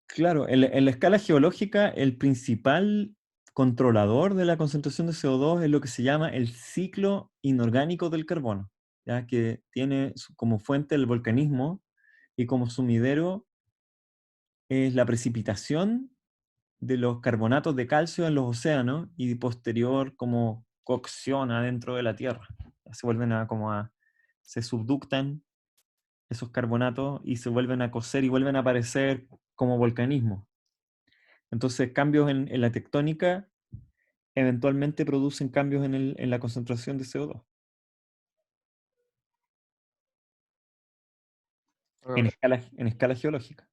[SPEAKER 1] Claro, en la escala geológica, el principal controlador de la concentración de CO2 es lo que se llama el ciclo inorgánico del carbono, ya que tiene como fuente el volcanismo y como sumidero es la precipitación de los carbonatos de calcio en los océanos y posterior como cocción adentro de la Tierra. Se vuelven se subductan esos carbonatos y se vuelven a cocer y vuelven a aparecer como volcanismo. Entonces, cambios en la tectónica eventualmente producen cambios en la concentración de CO2 en escala geológica.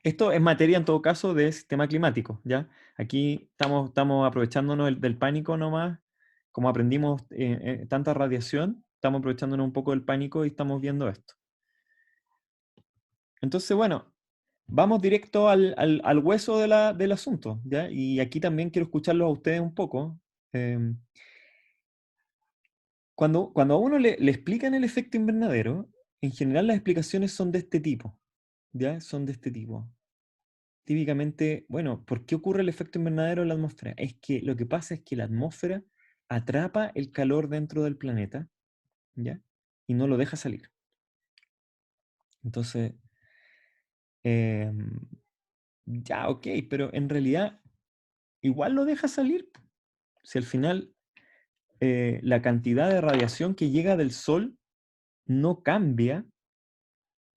[SPEAKER 1] Esto es materia, en todo caso, de sistema climático, ¿ya? Aquí estamos aprovechándonos del pánico nomás, como aprendimos tanta radiación, estamos aprovechándonos un poco del pánico y estamos viendo esto. Entonces, bueno, vamos directo al hueso del asunto, ¿ya? Y aquí también quiero escucharlos a ustedes un poco. Em, cuando a uno le explican el efecto invernadero, en general las explicaciones son de este tipo, ¿ya? Son de este tipo. Típicamente, bueno, ¿por qué ocurre el efecto invernadero en la atmósfera? Es que lo que pasa es que la atmósfera atrapa el calor dentro del planeta, ¿ya? Y no lo deja salir. Entonces, em, ya, ok, pero en realidad igual lo deja salir. Si al final la cantidad de radiación que llega del Sol no cambia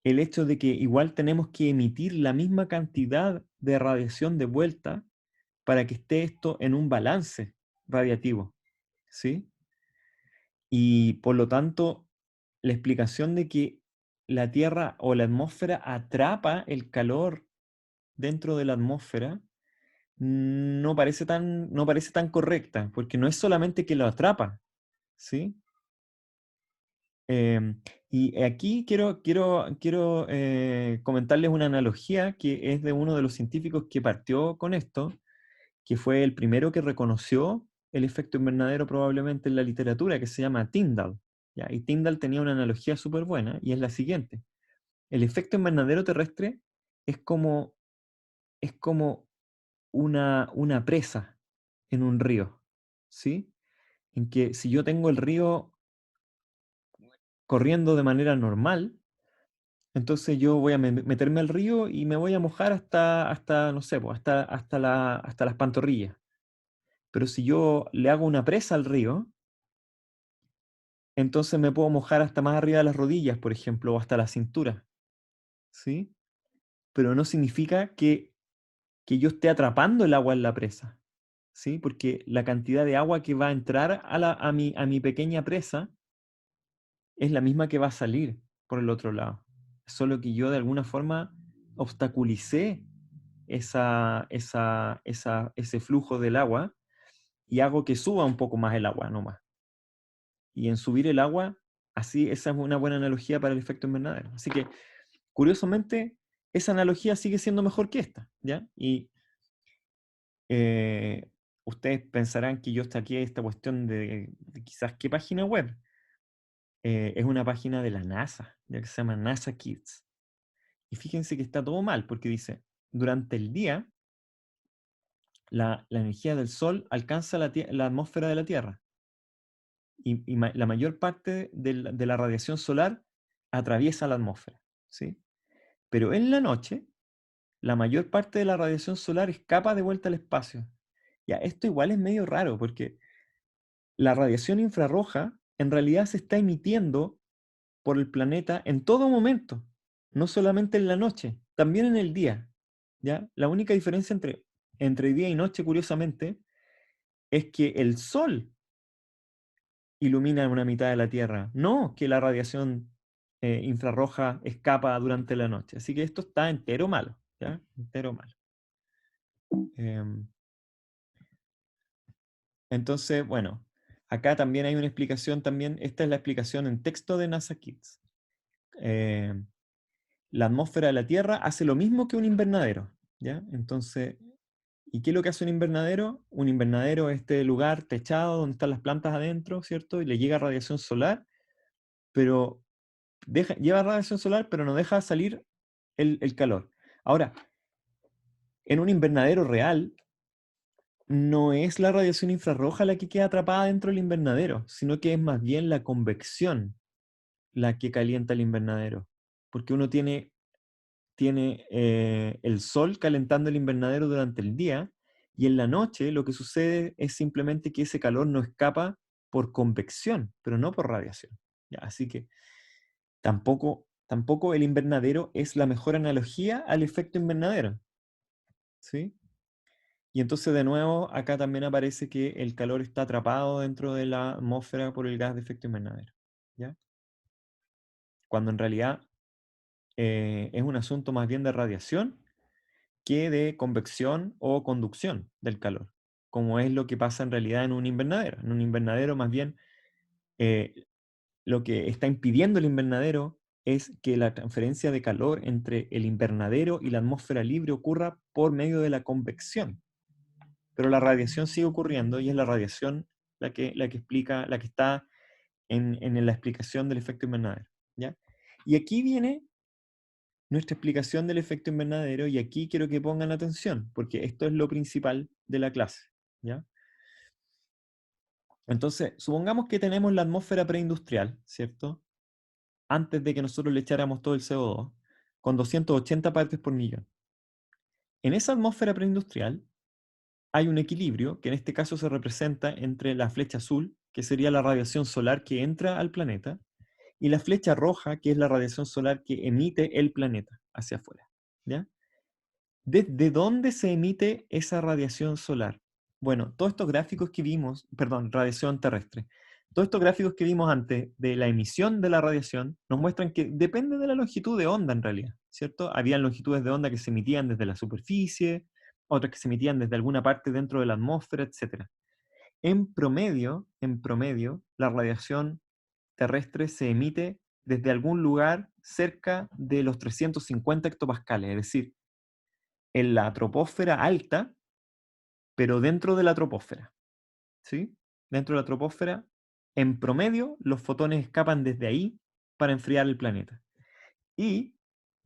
[SPEAKER 1] el hecho de que igual tenemos que emitir la misma cantidad de radiación de vuelta para que esté esto en un balance radiativo, ¿sí? Y por lo tanto, la explicación de que la Tierra o la atmósfera atrapa el calor dentro de la atmósfera no parece tan correcta, porque no es solamente que lo atrapa, ¿sí? Em, y aquí quiero comentarles una analogía que es de uno de los científicos que partió con esto, que fue el primero que reconoció el efecto invernadero probablemente en la literatura, que se llama Tyndall. ¿Ya? Y Tyndall tenía una analogía súper buena, y es la siguiente. El efecto invernadero terrestre es como una presa en un río, ¿sí? En que si yo tengo el río corriendo de manera normal, entonces yo voy a meterme al río y me voy a mojar hasta no sé, pues, hasta las pantorrillas. Pero si yo le hago una presa al río, entonces me puedo mojar hasta más arriba de las rodillas, por ejemplo, o hasta la cintura, ¿sí? Pero no significa que yo esté atrapando el agua en la presa, ¿sí? Porque la cantidad de agua que va a entrar a mi pequeña presa es la misma que va a salir por el otro lado. Solo que yo de alguna forma obstaculicé ese flujo del agua y hago que suba un poco más el agua nomás. Y en subir el agua, así esa es una buena analogía para el efecto invernadero. Así que, curiosamente, esa analogía sigue siendo mejor que esta, ¿ya? Y ustedes pensarán que yo estoy aquí esta cuestión de quizás qué página web. Es una página de la NASA, ya que se llama NASA Kids. Y fíjense que está todo mal, porque dice, durante el día, la energía del Sol alcanza la atmósfera de la Tierra. Y la mayor parte de la radiación solar atraviesa la atmósfera, ¿sí? Pero en la noche, la mayor parte de la radiación solar escapa de vuelta al espacio. Ya, esto igual es medio raro, porque la radiación infrarroja en realidad se está emitiendo por el planeta en todo momento, no solamente en la noche, también en el día. ¿Ya? La única diferencia entre día y noche, curiosamente, es que el Sol ilumina una mitad de la Tierra, no que la radiación infrarroja escapa durante la noche. Así que esto está entero malo, ¿ya? Entero malo. Entonces, bueno, acá también hay una explicación también, esta es la explicación en texto de NASA Kids. La atmósfera de la Tierra hace lo mismo que un invernadero, ¿ya? Entonces, ¿y qué es lo que hace un invernadero? Un invernadero es este lugar techado donde están las plantas adentro, ¿cierto? Y le llega radiación solar, pero lleva radiación solar, pero no deja salir el calor. Ahora, en un invernadero real, no es la radiación infrarroja la que queda atrapada dentro del invernadero, sino que es más bien la convección la que calienta el invernadero. Porque uno tiene el sol calentando el invernadero durante el día, y en la noche lo que sucede es simplemente que ese calor no escapa por convección, pero no por radiación. Ya, así que tampoco el invernadero es la mejor analogía al efecto invernadero, ¿sí? Y entonces de nuevo acá también aparece que el calor está atrapado dentro de la atmósfera por el gas de efecto invernadero, ¿ya? Cuando en realidad es un asunto más bien de radiación que de convección o conducción del calor, como es lo que pasa en realidad en un invernadero. En un invernadero, más bien, lo que está impidiendo el invernadero es que la transferencia de calor entre el invernadero y la atmósfera libre ocurra por medio de la convección. Pero la radiación sigue ocurriendo y es la radiación la que explica, la que está en la explicación del efecto invernadero, ¿ya? Y aquí viene nuestra explicación del efecto invernadero, y aquí quiero que pongan atención, porque esto es lo principal de la clase, ¿ya? Entonces, supongamos que tenemos la atmósfera preindustrial, ¿cierto? Antes de que nosotros le echáramos todo el CO2, con 280 partes por millón. En esa atmósfera preindustrial hay un equilibrio, que en este caso se representa entre la flecha azul, que sería la radiación solar que entra al planeta, y la flecha roja, que es la radiación solar que emite el planeta hacia afuera, ¿ya? ¿Desde dónde se emite esa radiación solar? Bueno, todos estos gráficos que vimos, perdón, radiación terrestre, todos estos gráficos que vimos antes de la emisión de la radiación nos muestran que depende de la longitud de onda en realidad, ¿cierto? Habían longitudes de onda que se emitían desde la superficie, otras que se emitían desde alguna parte dentro de la atmósfera, etc. En promedio, la radiación terrestre se emite desde algún lugar cerca de los 350 hectopascales, es decir, en la troposfera alta, pero dentro de la troposfera, ¿sí? Dentro de la troposfera, en promedio, los fotones escapan desde ahí para enfriar el planeta. Y,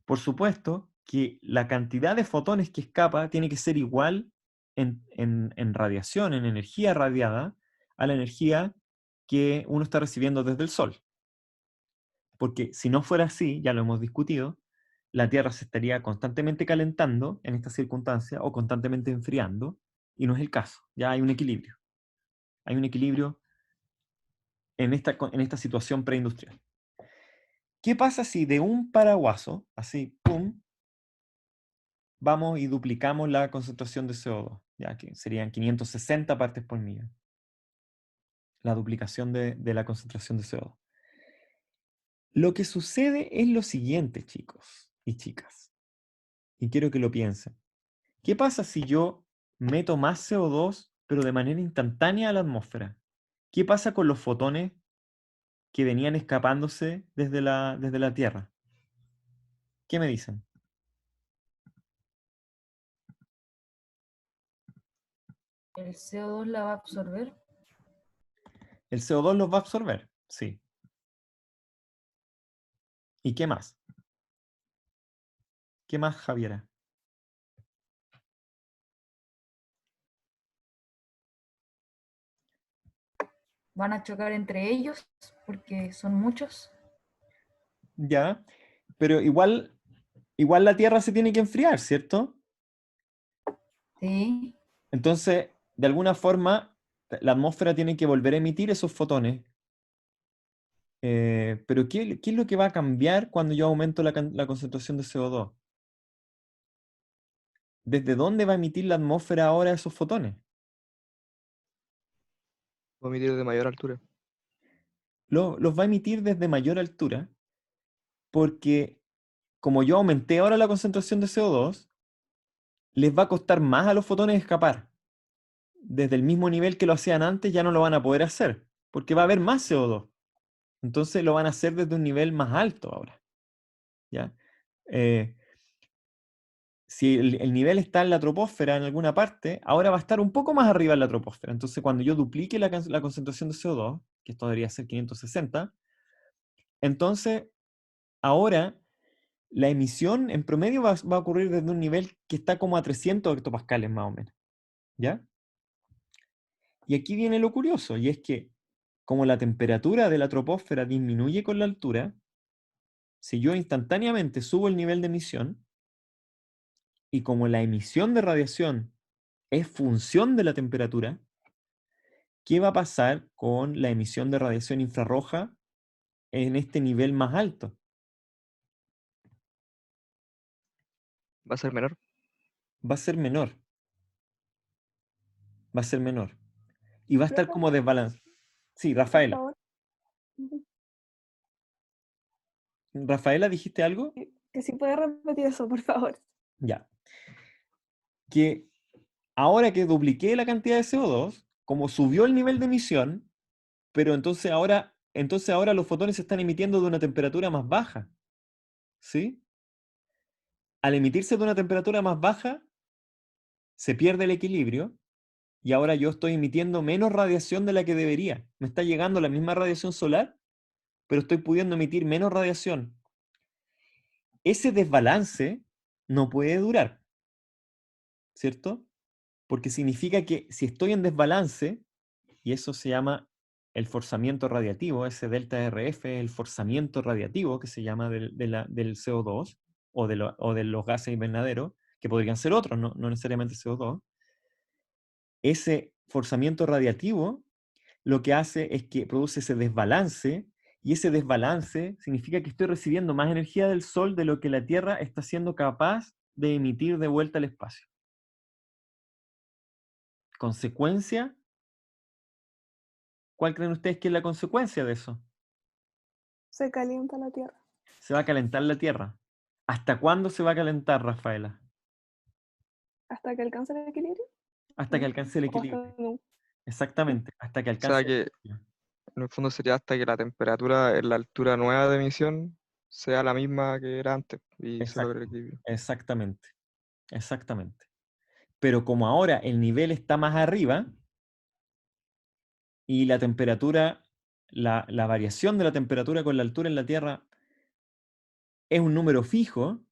[SPEAKER 1] por supuesto, que la cantidad de fotones que escapa tiene que ser igual en radiación, en energía radiada, a la energía que uno está recibiendo desde el Sol. Porque si no fuera así, ya lo hemos discutido, la Tierra se estaría constantemente calentando en esta circunstancia o constantemente enfriando, y no es el caso. Ya hay un equilibrio. Hay un equilibrio en esta situación preindustrial. ¿Qué pasa si de un paraguaso, así, pum, vamos y duplicamos la concentración de CO2? Ya que serían 560 partes por millón. La duplicación de la concentración de CO2. Lo que sucede es lo siguiente, chicos y chicas, y quiero que lo piensen. ¿Qué pasa si yo meto más CO2, pero de manera instantánea a la atmósfera? ¿Qué pasa con los fotones que venían escapándose desde la Tierra? ¿Qué me dicen?
[SPEAKER 3] ¿El CO2 la va a absorber?
[SPEAKER 1] El CO2 los va a absorber, sí. ¿Y qué más? ¿Qué más, Javiera?
[SPEAKER 3] ¿Van a chocar entre ellos? Porque son muchos.
[SPEAKER 1] Ya, pero igual la Tierra se tiene que enfriar, ¿cierto?
[SPEAKER 3] Sí.
[SPEAKER 1] Entonces, de alguna forma, la atmósfera tiene que volver a emitir esos fotones. Pero ¿qué es lo que va a cambiar cuando yo aumento la concentración de CO2? ¿Desde dónde va a emitir la atmósfera ahora esos fotones?
[SPEAKER 2] Va a emitir de mayor altura.
[SPEAKER 1] Los va a emitir desde mayor altura, porque como yo aumenté ahora la concentración de CO2, les va a costar más a los fotones escapar. Desde el mismo nivel que lo hacían antes ya no lo van a poder hacer, porque va a haber más CO2. Entonces lo van a hacer desde un nivel más alto ahora, ¿ya? Si el nivel está en la troposfera en alguna parte, ahora va a estar un poco más arriba en la troposfera. Entonces cuando yo duplique la concentración de CO2, que esto debería ser 560, entonces ahora la emisión en promedio va a ocurrir desde un nivel que está como a 300 hectopascales más o menos, ¿ya? Y aquí viene lo curioso, y es que como la temperatura de la troposfera disminuye con la altura, si yo instantáneamente subo el nivel de emisión, y como la emisión de radiación es función de la temperatura, ¿qué va a pasar con la emisión de radiación infrarroja en este nivel más alto?
[SPEAKER 2] Va a ser menor.
[SPEAKER 1] Va a ser menor. Va a ser menor. Y va a estar como desbalanceado. Sí,
[SPEAKER 4] Por
[SPEAKER 1] Rafaela.
[SPEAKER 4] favor. Ujú.
[SPEAKER 1] Rafaela, ¿dijiste algo?
[SPEAKER 4] Que si puede repetir eso, por favor.
[SPEAKER 1] Ya. Que ahora que dupliqué la cantidad de CO2, como subió el nivel de emisión, pero entonces ahora los fotones se están emitiendo de una temperatura más baja. ¿sí? Al emitirse de una temperatura más baja, se pierde el equilibrio y ahora yo estoy emitiendo menos radiación de la que debería. Me está llegando la misma radiación solar, pero estoy pudiendo emitir menos radiación. Ese desbalance no puede durar, ¿cierto? Porque significa que si estoy en desbalance, y eso se llama el forzamiento radiativo, ese delta RF es el forzamiento radiativo que se llama del CO2 o de los gases invernaderos, que podrían ser otros, no necesariamente CO2. Ese forzamiento radiativo lo que hace es que produce ese desbalance, y ese desbalance significa que estoy recibiendo más energía del Sol de lo que la Tierra está siendo capaz de emitir de vuelta al espacio. Consecuencia, ¿cuál creen ustedes que es la consecuencia de eso?
[SPEAKER 4] Se calienta la tierra.
[SPEAKER 1] Se va a calentar la Tierra. ¿Hasta cuándo se va a calentar, Rafaela?
[SPEAKER 4] ¿Hasta que alcance el equilibrio?
[SPEAKER 1] Hasta que alcance el
[SPEAKER 4] ¿O hasta
[SPEAKER 1] equilibrio.
[SPEAKER 4] nunca?
[SPEAKER 1] Exactamente, hasta que
[SPEAKER 2] O sea
[SPEAKER 1] alcance el
[SPEAKER 2] que
[SPEAKER 1] equilibrio.
[SPEAKER 2] en el fondo sería hasta que la temperatura en la altura nueva de emisión sea la misma que era antes y se logre el equilibrio.
[SPEAKER 1] Exactamente, exactamente. Pero como ahora el nivel está más arriba y la temperatura, la variación de la temperatura con la altura en la Tierra es un número fijo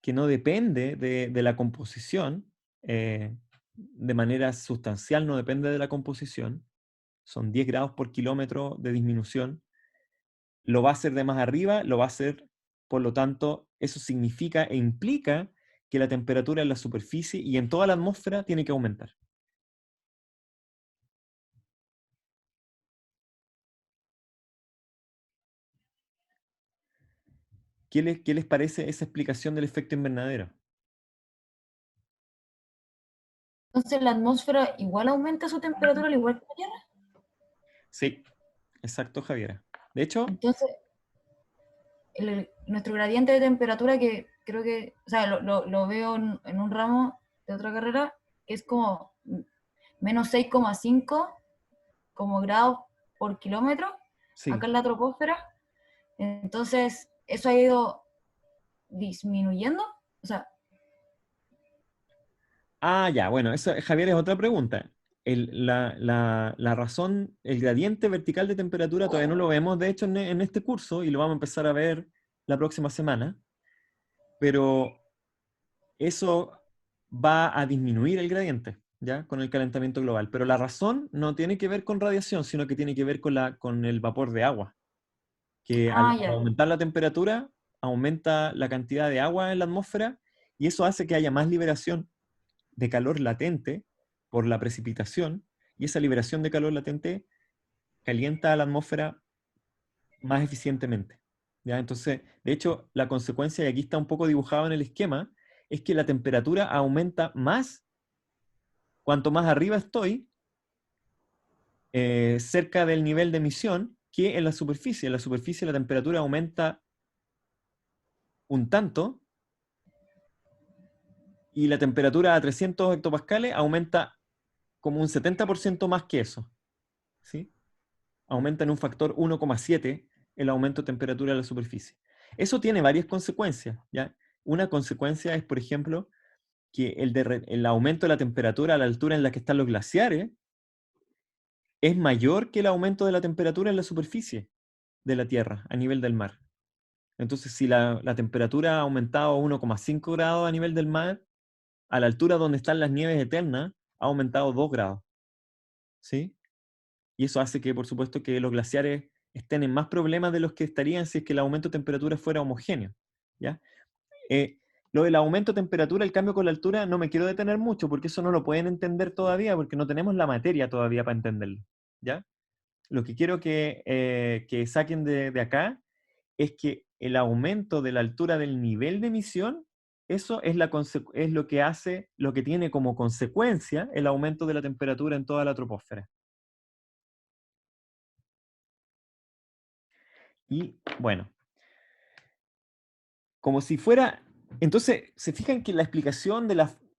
[SPEAKER 1] que no depende de la composición, de manera sustancial no depende de la composición, son 10 grados por kilómetro de disminución, lo va a hacer de más arriba, lo va a hacer, por lo tanto, eso significa e implica que la temperatura en la superficie y en toda la atmósfera tiene que aumentar. ¿Qué les parece esa explicación del efecto invernadero?
[SPEAKER 3] Entonces la atmósfera igual aumenta su temperatura al igual que la Tierra.
[SPEAKER 1] Sí, exacto, Javiera. De hecho,
[SPEAKER 3] Entonces, nuestro gradiente de temperatura, que creo que, o sea, lo veo en un ramo de otra carrera, que es como menos 6,5 como grados por kilómetro,
[SPEAKER 1] sí.
[SPEAKER 3] acá en la troposfera. Entonces, eso ha ido disminuyendo. O sea,
[SPEAKER 1] Ah, ya, bueno, eso, Javier, es otra pregunta. La razón, el gradiente vertical de temperatura todavía no lo vemos, de hecho, en este curso, y lo vamos a empezar a ver la próxima semana, pero eso va a disminuir el gradiente, ¿ya? Con el calentamiento global. Pero la razón no tiene que ver con radiación, sino que tiene que ver con el vapor de agua, que al
[SPEAKER 3] ya.
[SPEAKER 1] aumentar la temperatura, aumenta la cantidad de agua en la atmósfera, y eso hace que haya más liberación de calor latente por la precipitación, y esa liberación de calor latente calienta a la atmósfera más eficientemente, ¿ya? Entonces, de hecho, la consecuencia, y aquí está un poco dibujado en el esquema, es que la temperatura aumenta más cuanto más arriba estoy, cerca del nivel de emisión, que en la superficie. En la superficie la temperatura aumenta un tanto, y la temperatura a 300 hectopascales aumenta como un 70% más que eso, ¿sí? Aumenta en un factor 1,7 el aumento de temperatura de la superficie. Eso tiene varias consecuencias, ¿ya? Una consecuencia es, por ejemplo, que el aumento de la temperatura a la altura en la que están los glaciares es mayor que el aumento de la temperatura en la superficie de la Tierra, a nivel del mar. Entonces, si la temperatura ha aumentado 1,5 grados a nivel del mar, a la altura donde están las nieves eternas, ha aumentado 2 grados, ¿sí? Y eso hace que, por supuesto, que los glaciares estén en más problemas de los que estarían si es que el aumento de temperatura fuera homogéneo, ¿ya? Lo del aumento de temperatura, el cambio con la altura, no me quiero detener mucho, porque eso no lo pueden entender todavía, porque no tenemos la materia todavía para entenderlo, ¿ya? Lo que quiero que saquen de acá es que el aumento de la altura del nivel de emisión, eso es lo que hace, lo que tiene como consecuencia el aumento de la temperatura en toda la troposfera. Y bueno, como si fuera, entonces, se fijan que la explicación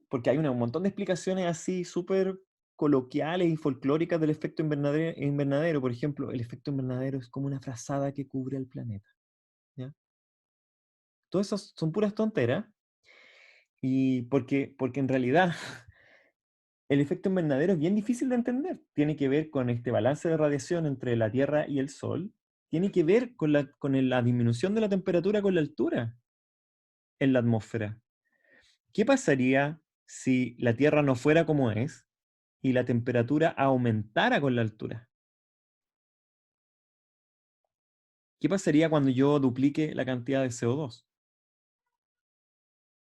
[SPEAKER 1] porque hay un montón de explicaciones así súper coloquiales y folclóricas del efecto invernadero. Por ejemplo, el efecto invernadero es como una frazada que cubre al planeta, ¿ya? Todo eso son puras tonteras, y porque en realidad el efecto invernadero es bien difícil de entender. Tiene que ver con este balance de radiación entre la Tierra y el Sol. Tiene que ver con la disminución de la temperatura con la altura en la atmósfera. ¿Qué pasaría si la Tierra no fuera como es y la temperatura aumentara con la altura? ¿Qué pasaría cuando yo duplique la cantidad de CO2?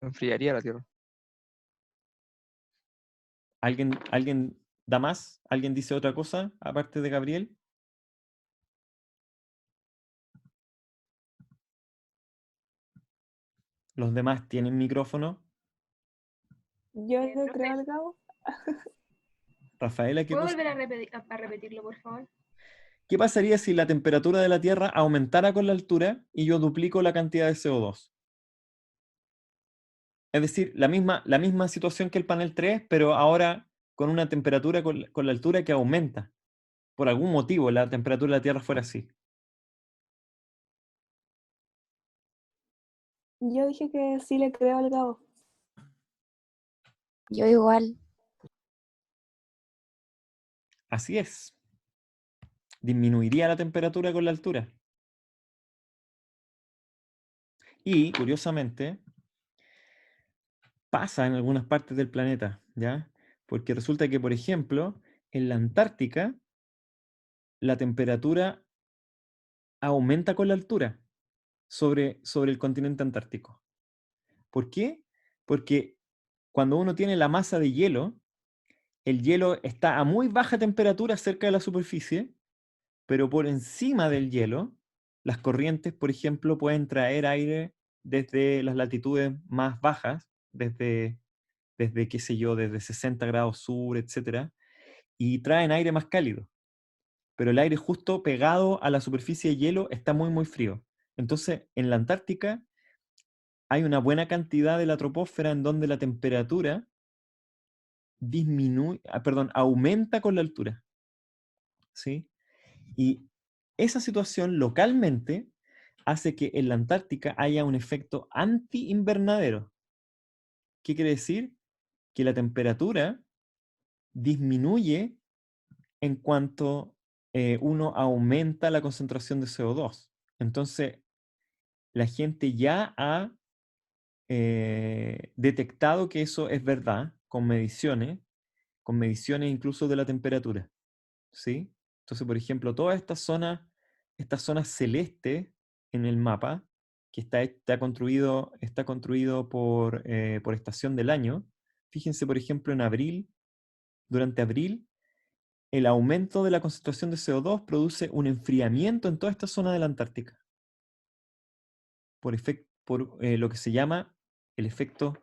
[SPEAKER 2] Enfriaría la Tierra.
[SPEAKER 1] ¿Alguien da más? ¿Alguien dice otra cosa aparte de Gabriel? ¿Los demás tienen micrófono?
[SPEAKER 4] Yo le
[SPEAKER 5] Profe,
[SPEAKER 4] creo al Gabo.
[SPEAKER 1] Rafaela, ¿qué
[SPEAKER 5] ¿puedo
[SPEAKER 1] cosa?
[SPEAKER 5] volver a repetirlo, por favor?
[SPEAKER 1] ¿Qué pasaría si la temperatura de la Tierra aumentara con la altura y yo duplico la cantidad de CO2? Es decir, la misma situación que el panel 3, pero ahora con una temperatura con la altura que aumenta. Por algún motivo la temperatura de la Tierra fuera así.
[SPEAKER 4] Yo dije que sí le creo al Gabo.
[SPEAKER 6] Yo igual.
[SPEAKER 1] Así es. Disminuiría la temperatura con la altura. Y, curiosamente, pasa en algunas partes del planeta, ¿ya? Porque resulta que, por ejemplo, en la Antártica, la temperatura aumenta con la altura sobre el continente antártico. ¿Por qué? Porque cuando uno tiene la masa de hielo, el hielo está a muy baja temperatura cerca de la superficie, pero por encima del hielo, las corrientes, por ejemplo, pueden traer aire desde las latitudes más bajas, desde qué sé yo, desde 60 grados sur, etcétera, y traen aire más cálido. Pero el aire justo pegado a la superficie de hielo está muy, muy frío. Entonces, en la Antártica hay una buena cantidad de la troposfera en donde la temperatura aumenta con la altura, ¿sí? Y esa situación localmente hace que en la Antártica haya un efecto anti-invernadero. ¿Qué quiere decir? Que la temperatura disminuye en cuanto uno aumenta la concentración de CO2. Entonces, la gente ya ha detectado que eso es verdad con mediciones incluso de la temperatura, ¿sí? Entonces, por ejemplo, todas estas zonas celestes en el mapa, que está construido por estación del año, fíjense, por ejemplo, durante abril, el aumento de la concentración de CO2 produce un enfriamiento en toda esta zona de la Antártica, por lo que se llama el efecto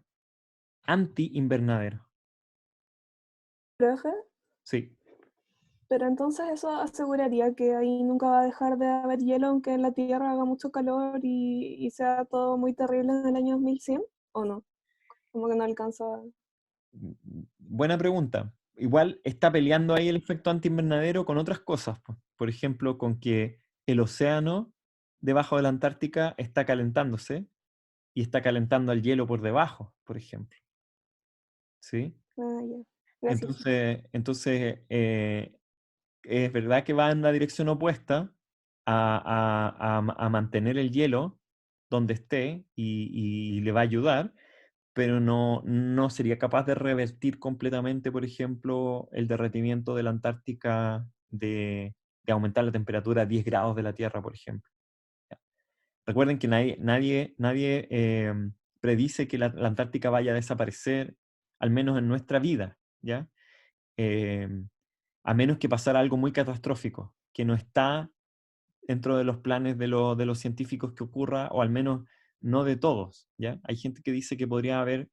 [SPEAKER 1] anti-invernadero.
[SPEAKER 4] Profe,
[SPEAKER 1] Sí,
[SPEAKER 4] pero entonces eso aseguraría que ahí nunca va a dejar de haber hielo aunque en la Tierra haga mucho calor y sea todo muy terrible en el año 2100, ¿o no? Como que no alcanza.
[SPEAKER 1] buena pregunta. Igual está peleando ahí el efecto anti-invernadero con otras cosas, po. Por ejemplo, con que el océano debajo de la Antártica está calentándose y está calentando el hielo por debajo, por ejemplo. ¿Sí?
[SPEAKER 4] Ah, ya. Gracias.
[SPEAKER 1] Entonces es verdad que va en la dirección opuesta a mantener el hielo donde esté y le va a ayudar, pero no sería capaz de revertir completamente, por ejemplo, el derretimiento de la Antártica de aumentar la temperatura a 10 grados de la Tierra, por ejemplo. Recuerden que nadie predice que la Antártica vaya a desaparecer, al menos en nuestra vida, ¿ya? A menos que pasara algo muy catastrófico, que no está dentro de los planes de los científicos que ocurra, o al menos no de todos, ¿ya? Hay gente que dice que podría haber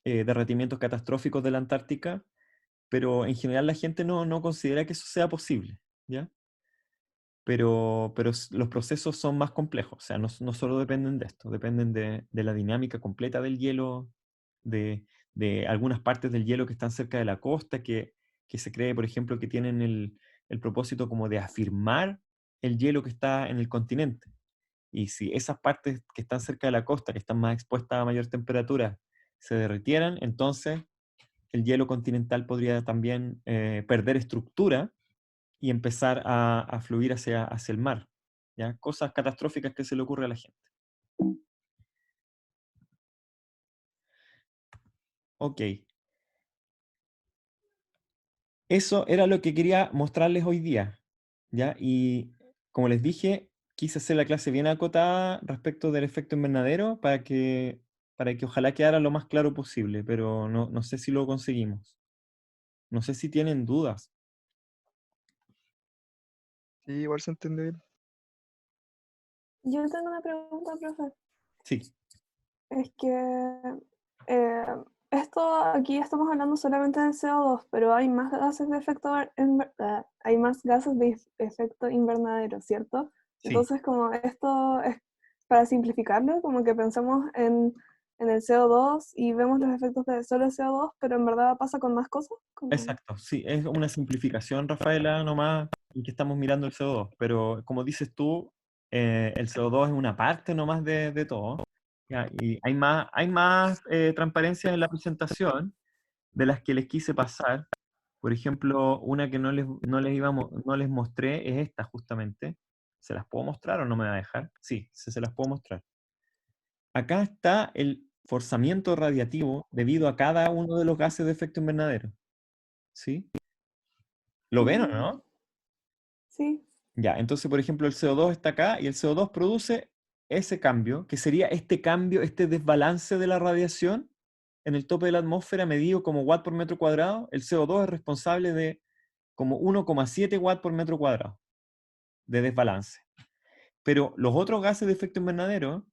[SPEAKER 1] derretimientos catastróficos de la Antártica, pero en general la gente no considera que eso sea posible, ¿ya? Pero los procesos son más complejos, o sea, no solo dependen de esto, dependen de la dinámica completa del hielo, de algunas partes del hielo que están cerca de la costa, que se cree, por ejemplo, que tienen el propósito como de afirmar el hielo que está en el continente. Y si esas partes que están cerca de la costa, que están más expuestas a mayor temperatura, se derritieran, entonces el hielo continental podría también perder estructura y empezar a fluir hacia el mar. ¿Ya? Cosas catastróficas que se le ocurre a la gente. Ok. Eso era lo que quería mostrarles hoy día, ¿ya? Y como les dije, quise hacer la clase bien acotada respecto del efecto invernadero para que ojalá quedara lo más claro posible, pero no sé si lo conseguimos. No sé si tienen dudas.
[SPEAKER 2] Sí, igual se entiende bien.
[SPEAKER 4] Yo tengo una pregunta, profe.
[SPEAKER 1] Sí,
[SPEAKER 4] Es que eh, esto aquí estamos hablando solamente del CO2, pero hay más gases de efecto hay más gases de efecto invernadero, ¿cierto?
[SPEAKER 1] sí,
[SPEAKER 4] Entonces, como esto es para simplificarlo, como que pensamos en el CO2 y vemos los efectos de solo el CO2, pero en verdad pasa con más cosas. Como...
[SPEAKER 1] exacto. Sí, es una simplificación, Rafaela, nomás, en que estamos mirando el CO2, pero como dices tú, el CO2 es una parte nomás de todo. Ya, y hay más transparencia en la presentación de las que les quise pasar. Por ejemplo, una que no les mostré es esta justamente. ¿Se las puedo mostrar o no me va a dejar? Sí, se las puedo mostrar. Acá está el forzamiento radiativo debido a cada uno de los gases de efecto invernadero. ¿Sí? ¿Lo ven o
[SPEAKER 4] Mm,
[SPEAKER 1] no?
[SPEAKER 4] sí.
[SPEAKER 1] Ya, entonces, por ejemplo, el CO2 está acá y el CO2 produce ese cambio, que sería este cambio, este desbalance de la radiación en el tope de la atmósfera medido como watt por metro cuadrado. El CO2 es responsable de como 1,7 watt por metro cuadrado de desbalance. Pero los otros gases de efecto invernadero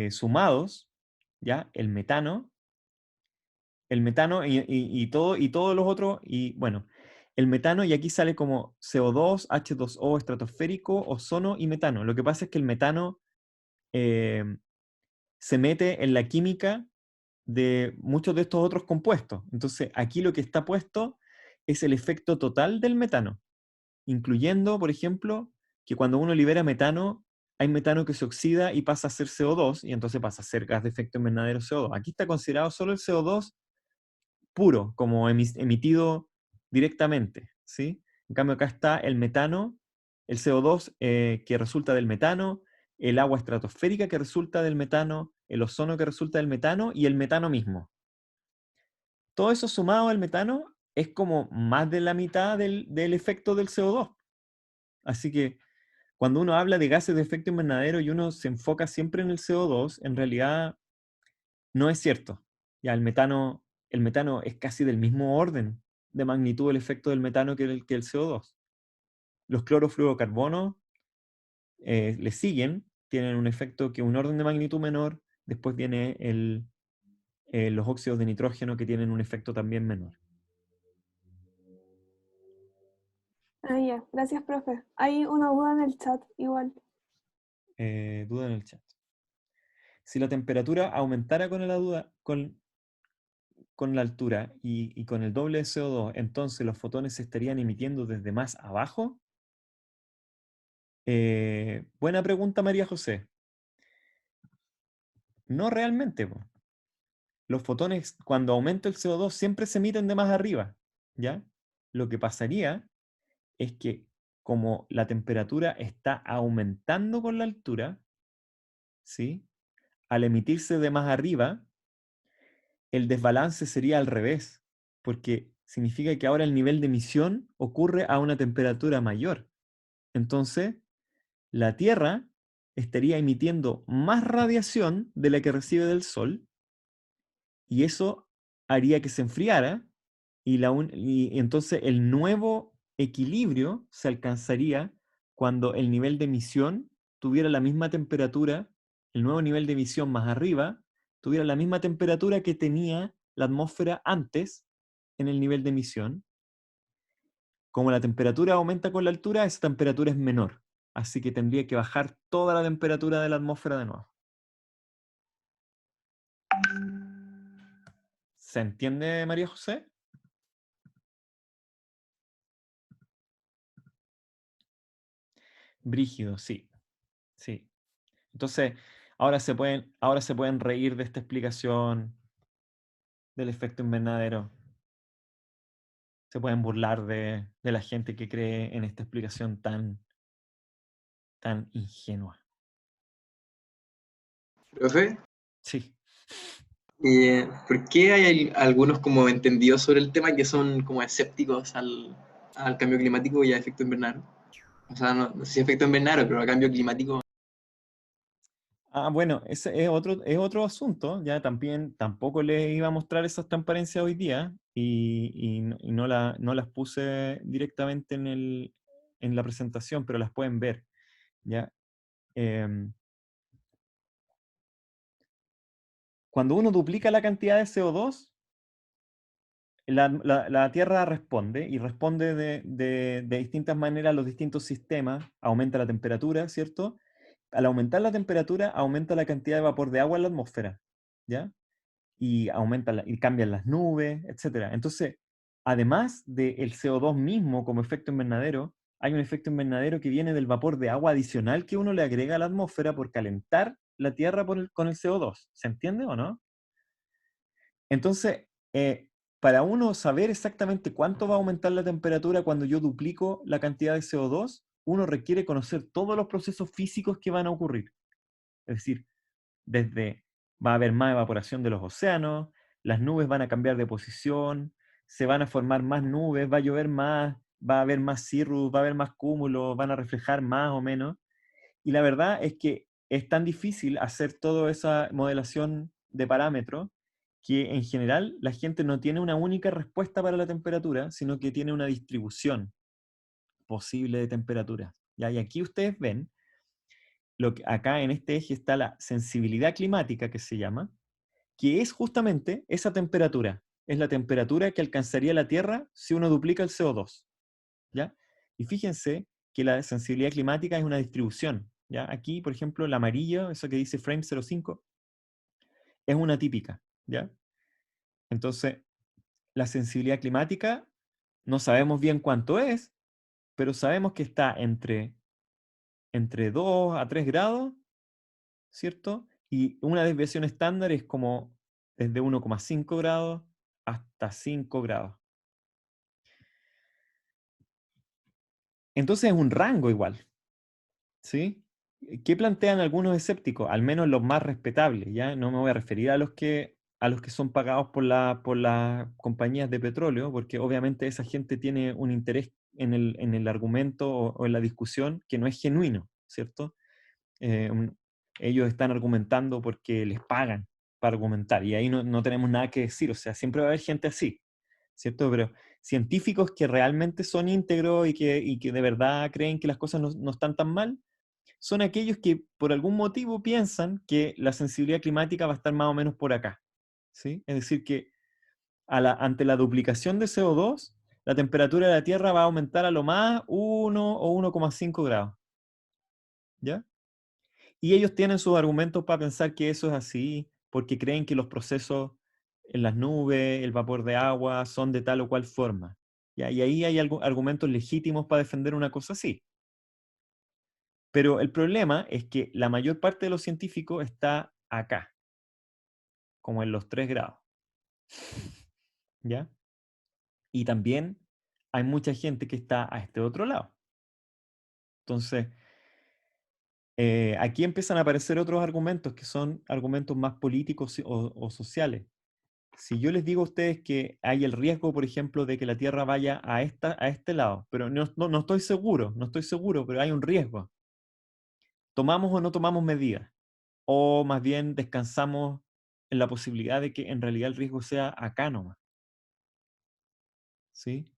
[SPEAKER 1] sumados, ¿ya? El metano y todos los otros, y bueno, el metano, y aquí sale como CO2, H2O estratosférico, ozono y metano. Lo que pasa es que el metano eh, se mete en la química de muchos de estos otros compuestos. Entonces, aquí lo que está puesto es el efecto total del metano, incluyendo, por ejemplo, que cuando uno libera metano, hay metano que se oxida y pasa a ser CO2, y entonces pasa a ser gas de efecto invernadero CO2. Aquí está considerado solo el CO2 puro, como emitido directamente, ¿sí? En cambio, acá está el metano, el CO2 que resulta del metano, el agua estratosférica que resulta del metano, el ozono que resulta del metano y el metano mismo. Todo eso sumado al metano es como más de la mitad del efecto del CO2. Así que cuando uno habla de gases de efecto invernadero y uno se enfoca siempre en el CO2, en realidad no es cierto. Ya el metano es casi del mismo orden de magnitud el efecto del metano que el CO2. Los clorofluorocarbonos le siguen, tienen un efecto que es un orden de magnitud menor, después viene los óxidos de nitrógeno que tienen un efecto también menor.
[SPEAKER 4] Ah, ya. Gracias, profe. Hay una duda en el chat, igual.
[SPEAKER 1] Duda en el chat. Si la temperatura aumentara con la altura y con el doble de CO2, entonces los fotones se estarían emitiendo desde más abajo. Buena pregunta, María José. No realmente, po. Los fotones, cuando aumenta el CO2, siempre se emiten de más arriba, ¿ya? Lo que pasaría es que como la temperatura está aumentando con la altura, ¿sí? Al emitirse de más arriba, el desbalance sería al revés, porque significa que ahora el nivel de emisión ocurre a una temperatura mayor. Entonces, la Tierra estaría emitiendo más radiación de la que recibe del Sol, y eso haría que se enfriara, y entonces el nuevo equilibrio se alcanzaría cuando el nivel de emisión tuviera la misma temperatura, el nuevo nivel de emisión más arriba, tuviera la misma temperatura que tenía la atmósfera antes en el nivel de emisión. Como la temperatura aumenta con la altura, esa temperatura es menor. Así que tendría que bajar toda la temperatura de la atmósfera de nuevo. ¿Se entiende, María José? Brígido, sí. Sí. Entonces, ahora se pueden reír de esta explicación del efecto invernadero. Se pueden burlar de la gente que cree en esta explicación tan ingenua.
[SPEAKER 6] Profe,
[SPEAKER 1] Sí.
[SPEAKER 6] ¿por qué hay algunos como entendidos sobre el tema que son como escépticos al cambio climático y a efecto invernadero? O sea, no sé si efecto invernadero, pero a cambio climático.
[SPEAKER 1] Bueno, ese es otro asunto. Ya también tampoco les iba a mostrar esas transparencias hoy día y no las puse directamente en la presentación, pero las pueden ver. ¿Ya? Cuando uno duplica la cantidad de CO2, la Tierra responde, y responde de distintas maneras a los distintos sistemas. Aumenta la temperatura, ¿cierto? Al aumentar la temperatura, aumenta la cantidad de vapor de agua en la atmósfera, ¿ya? Y y cambian las nubes, etc. Entonces, además del CO2 mismo como efecto invernadero, hay un efecto invernadero que viene del vapor de agua adicional que uno le agrega a la atmósfera por calentar la Tierra con el CO2. ¿Se entiende o no? Entonces, para uno saber exactamente cuánto va a aumentar la temperatura cuando yo duplico la cantidad de CO2, uno requiere conocer todos los procesos físicos que van a ocurrir. Es decir, va a haber más evaporación de los océanos, las nubes van a cambiar de posición, se van a formar más nubes, va a llover más, va a haber más cirrus, va a haber más cúmulos, van a reflejar más o menos. Y la verdad es que es tan difícil hacer toda esa modelación de parámetros que en general la gente no tiene una única respuesta para la temperatura, sino que tiene una distribución posible de temperaturas. ¿Ya? Y aquí ustedes ven, acá en este eje está la sensibilidad climática, que se llama, que es justamente esa temperatura. Es la temperatura que alcanzaría la Tierra si uno duplica el CO2. ¿Ya? Y fíjense que la sensibilidad climática es una distribución. ¿Ya? Aquí, por ejemplo, el amarillo, eso que dice frame 05, es una típica. ¿Ya? Entonces, la sensibilidad climática no sabemos bien cuánto es, pero sabemos que está entre 2 a 3 grados, ¿cierto? Y una desviación estándar es como desde 1,5 grados hasta 5 grados. Entonces es un rango igual, ¿sí? ¿Qué plantean algunos escépticos? Al menos los más respetables, ¿ya? No me voy a referir a los que son pagados por las compañías de petróleo, porque obviamente esa gente tiene un interés en el argumento o en la discusión que no es genuino, ¿cierto? Eh, un- Ellos están argumentando porque les pagan para argumentar, y ahí no tenemos nada que decir. O sea, siempre va a haber gente así, ¿cierto? Pero científicos que realmente son íntegros y que de verdad creen que las cosas no están tan mal, son aquellos que por algún motivo piensan que la sensibilidad climática va a estar más o menos por acá, ¿sí? Es decir, que ante la duplicación de CO2, la temperatura de la Tierra va a aumentar a lo más 1 o 1,5 grados, ¿ya? Y ellos tienen sus argumentos para pensar que eso es así, porque creen que los procesos en las nubes, el vapor de agua, son de tal o cual forma, ¿ya? Y ahí hay argumentos legítimos para defender una cosa así. Pero el problema es que la mayor parte de los científicos está acá, como en los 3 grados, ¿ya? Y también hay mucha gente que está a este otro lado. Entonces, aquí empiezan a aparecer otros argumentos que son argumentos más políticos o sociales. Si yo les digo a ustedes que hay el riesgo, por ejemplo, de que la Tierra vaya a este lado, pero no estoy seguro, pero hay un riesgo. ¿Tomamos o no tomamos medidas? O más bien descansamos en la posibilidad de que en realidad el riesgo sea acá nomás. ¿Sí?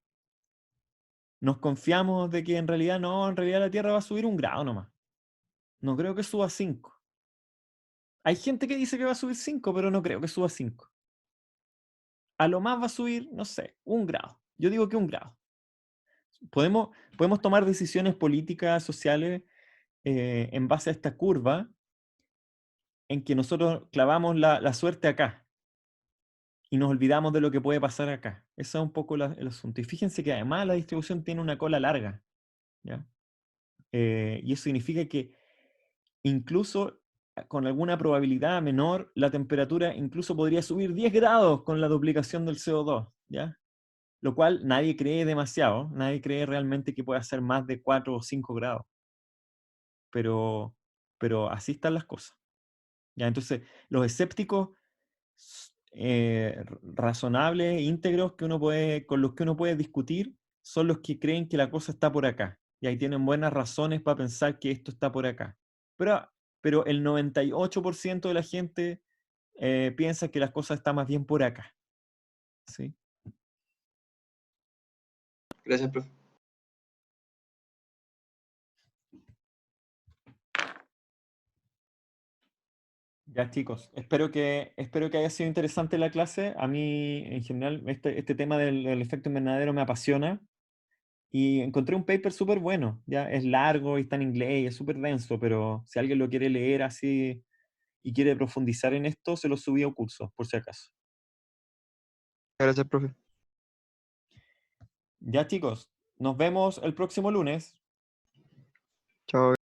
[SPEAKER 1] Nos confiamos de que en realidad no, en realidad la Tierra va a subir 1 grado nomás. No creo que suba 5. Hay gente que dice que va a subir 5, pero no creo que suba 5. A lo más va a subir, no sé, 1 grado. Yo digo que 1 grado. Podemos tomar decisiones políticas, sociales, en base a esta curva en que nosotros clavamos la suerte acá y nos olvidamos de lo que puede pasar acá. Ese es un poco el asunto. Y fíjense que además la distribución tiene una cola larga, ¿ya? Y eso significa que incluso con alguna probabilidad menor, la temperatura incluso podría subir 10 grados con la duplicación del CO2, ¿ya? Lo cual nadie cree demasiado, nadie cree realmente que pueda ser más de 4 o 5 grados. Pero así están las cosas. ¿Ya? Entonces, los escépticos razonables, íntegros, con los que uno puede discutir, son los que creen que la cosa está por acá. Y ahí tienen buenas razones para pensar que esto está por acá. Pero el 98% de la gente piensa que las cosas están más bien por acá. ¿Sí?
[SPEAKER 6] Gracias, profe.
[SPEAKER 1] Ya, chicos, espero que haya sido interesante la clase. A mí, en general, este tema del efecto invernadero me apasiona. Y encontré un paper súper bueno. Ya es largo y está en inglés y es súper denso, pero si alguien lo quiere leer así y quiere profundizar en esto, se lo subí a un curso, por si acaso.
[SPEAKER 2] Gracias, profe.
[SPEAKER 1] Ya, chicos, nos vemos el próximo lunes.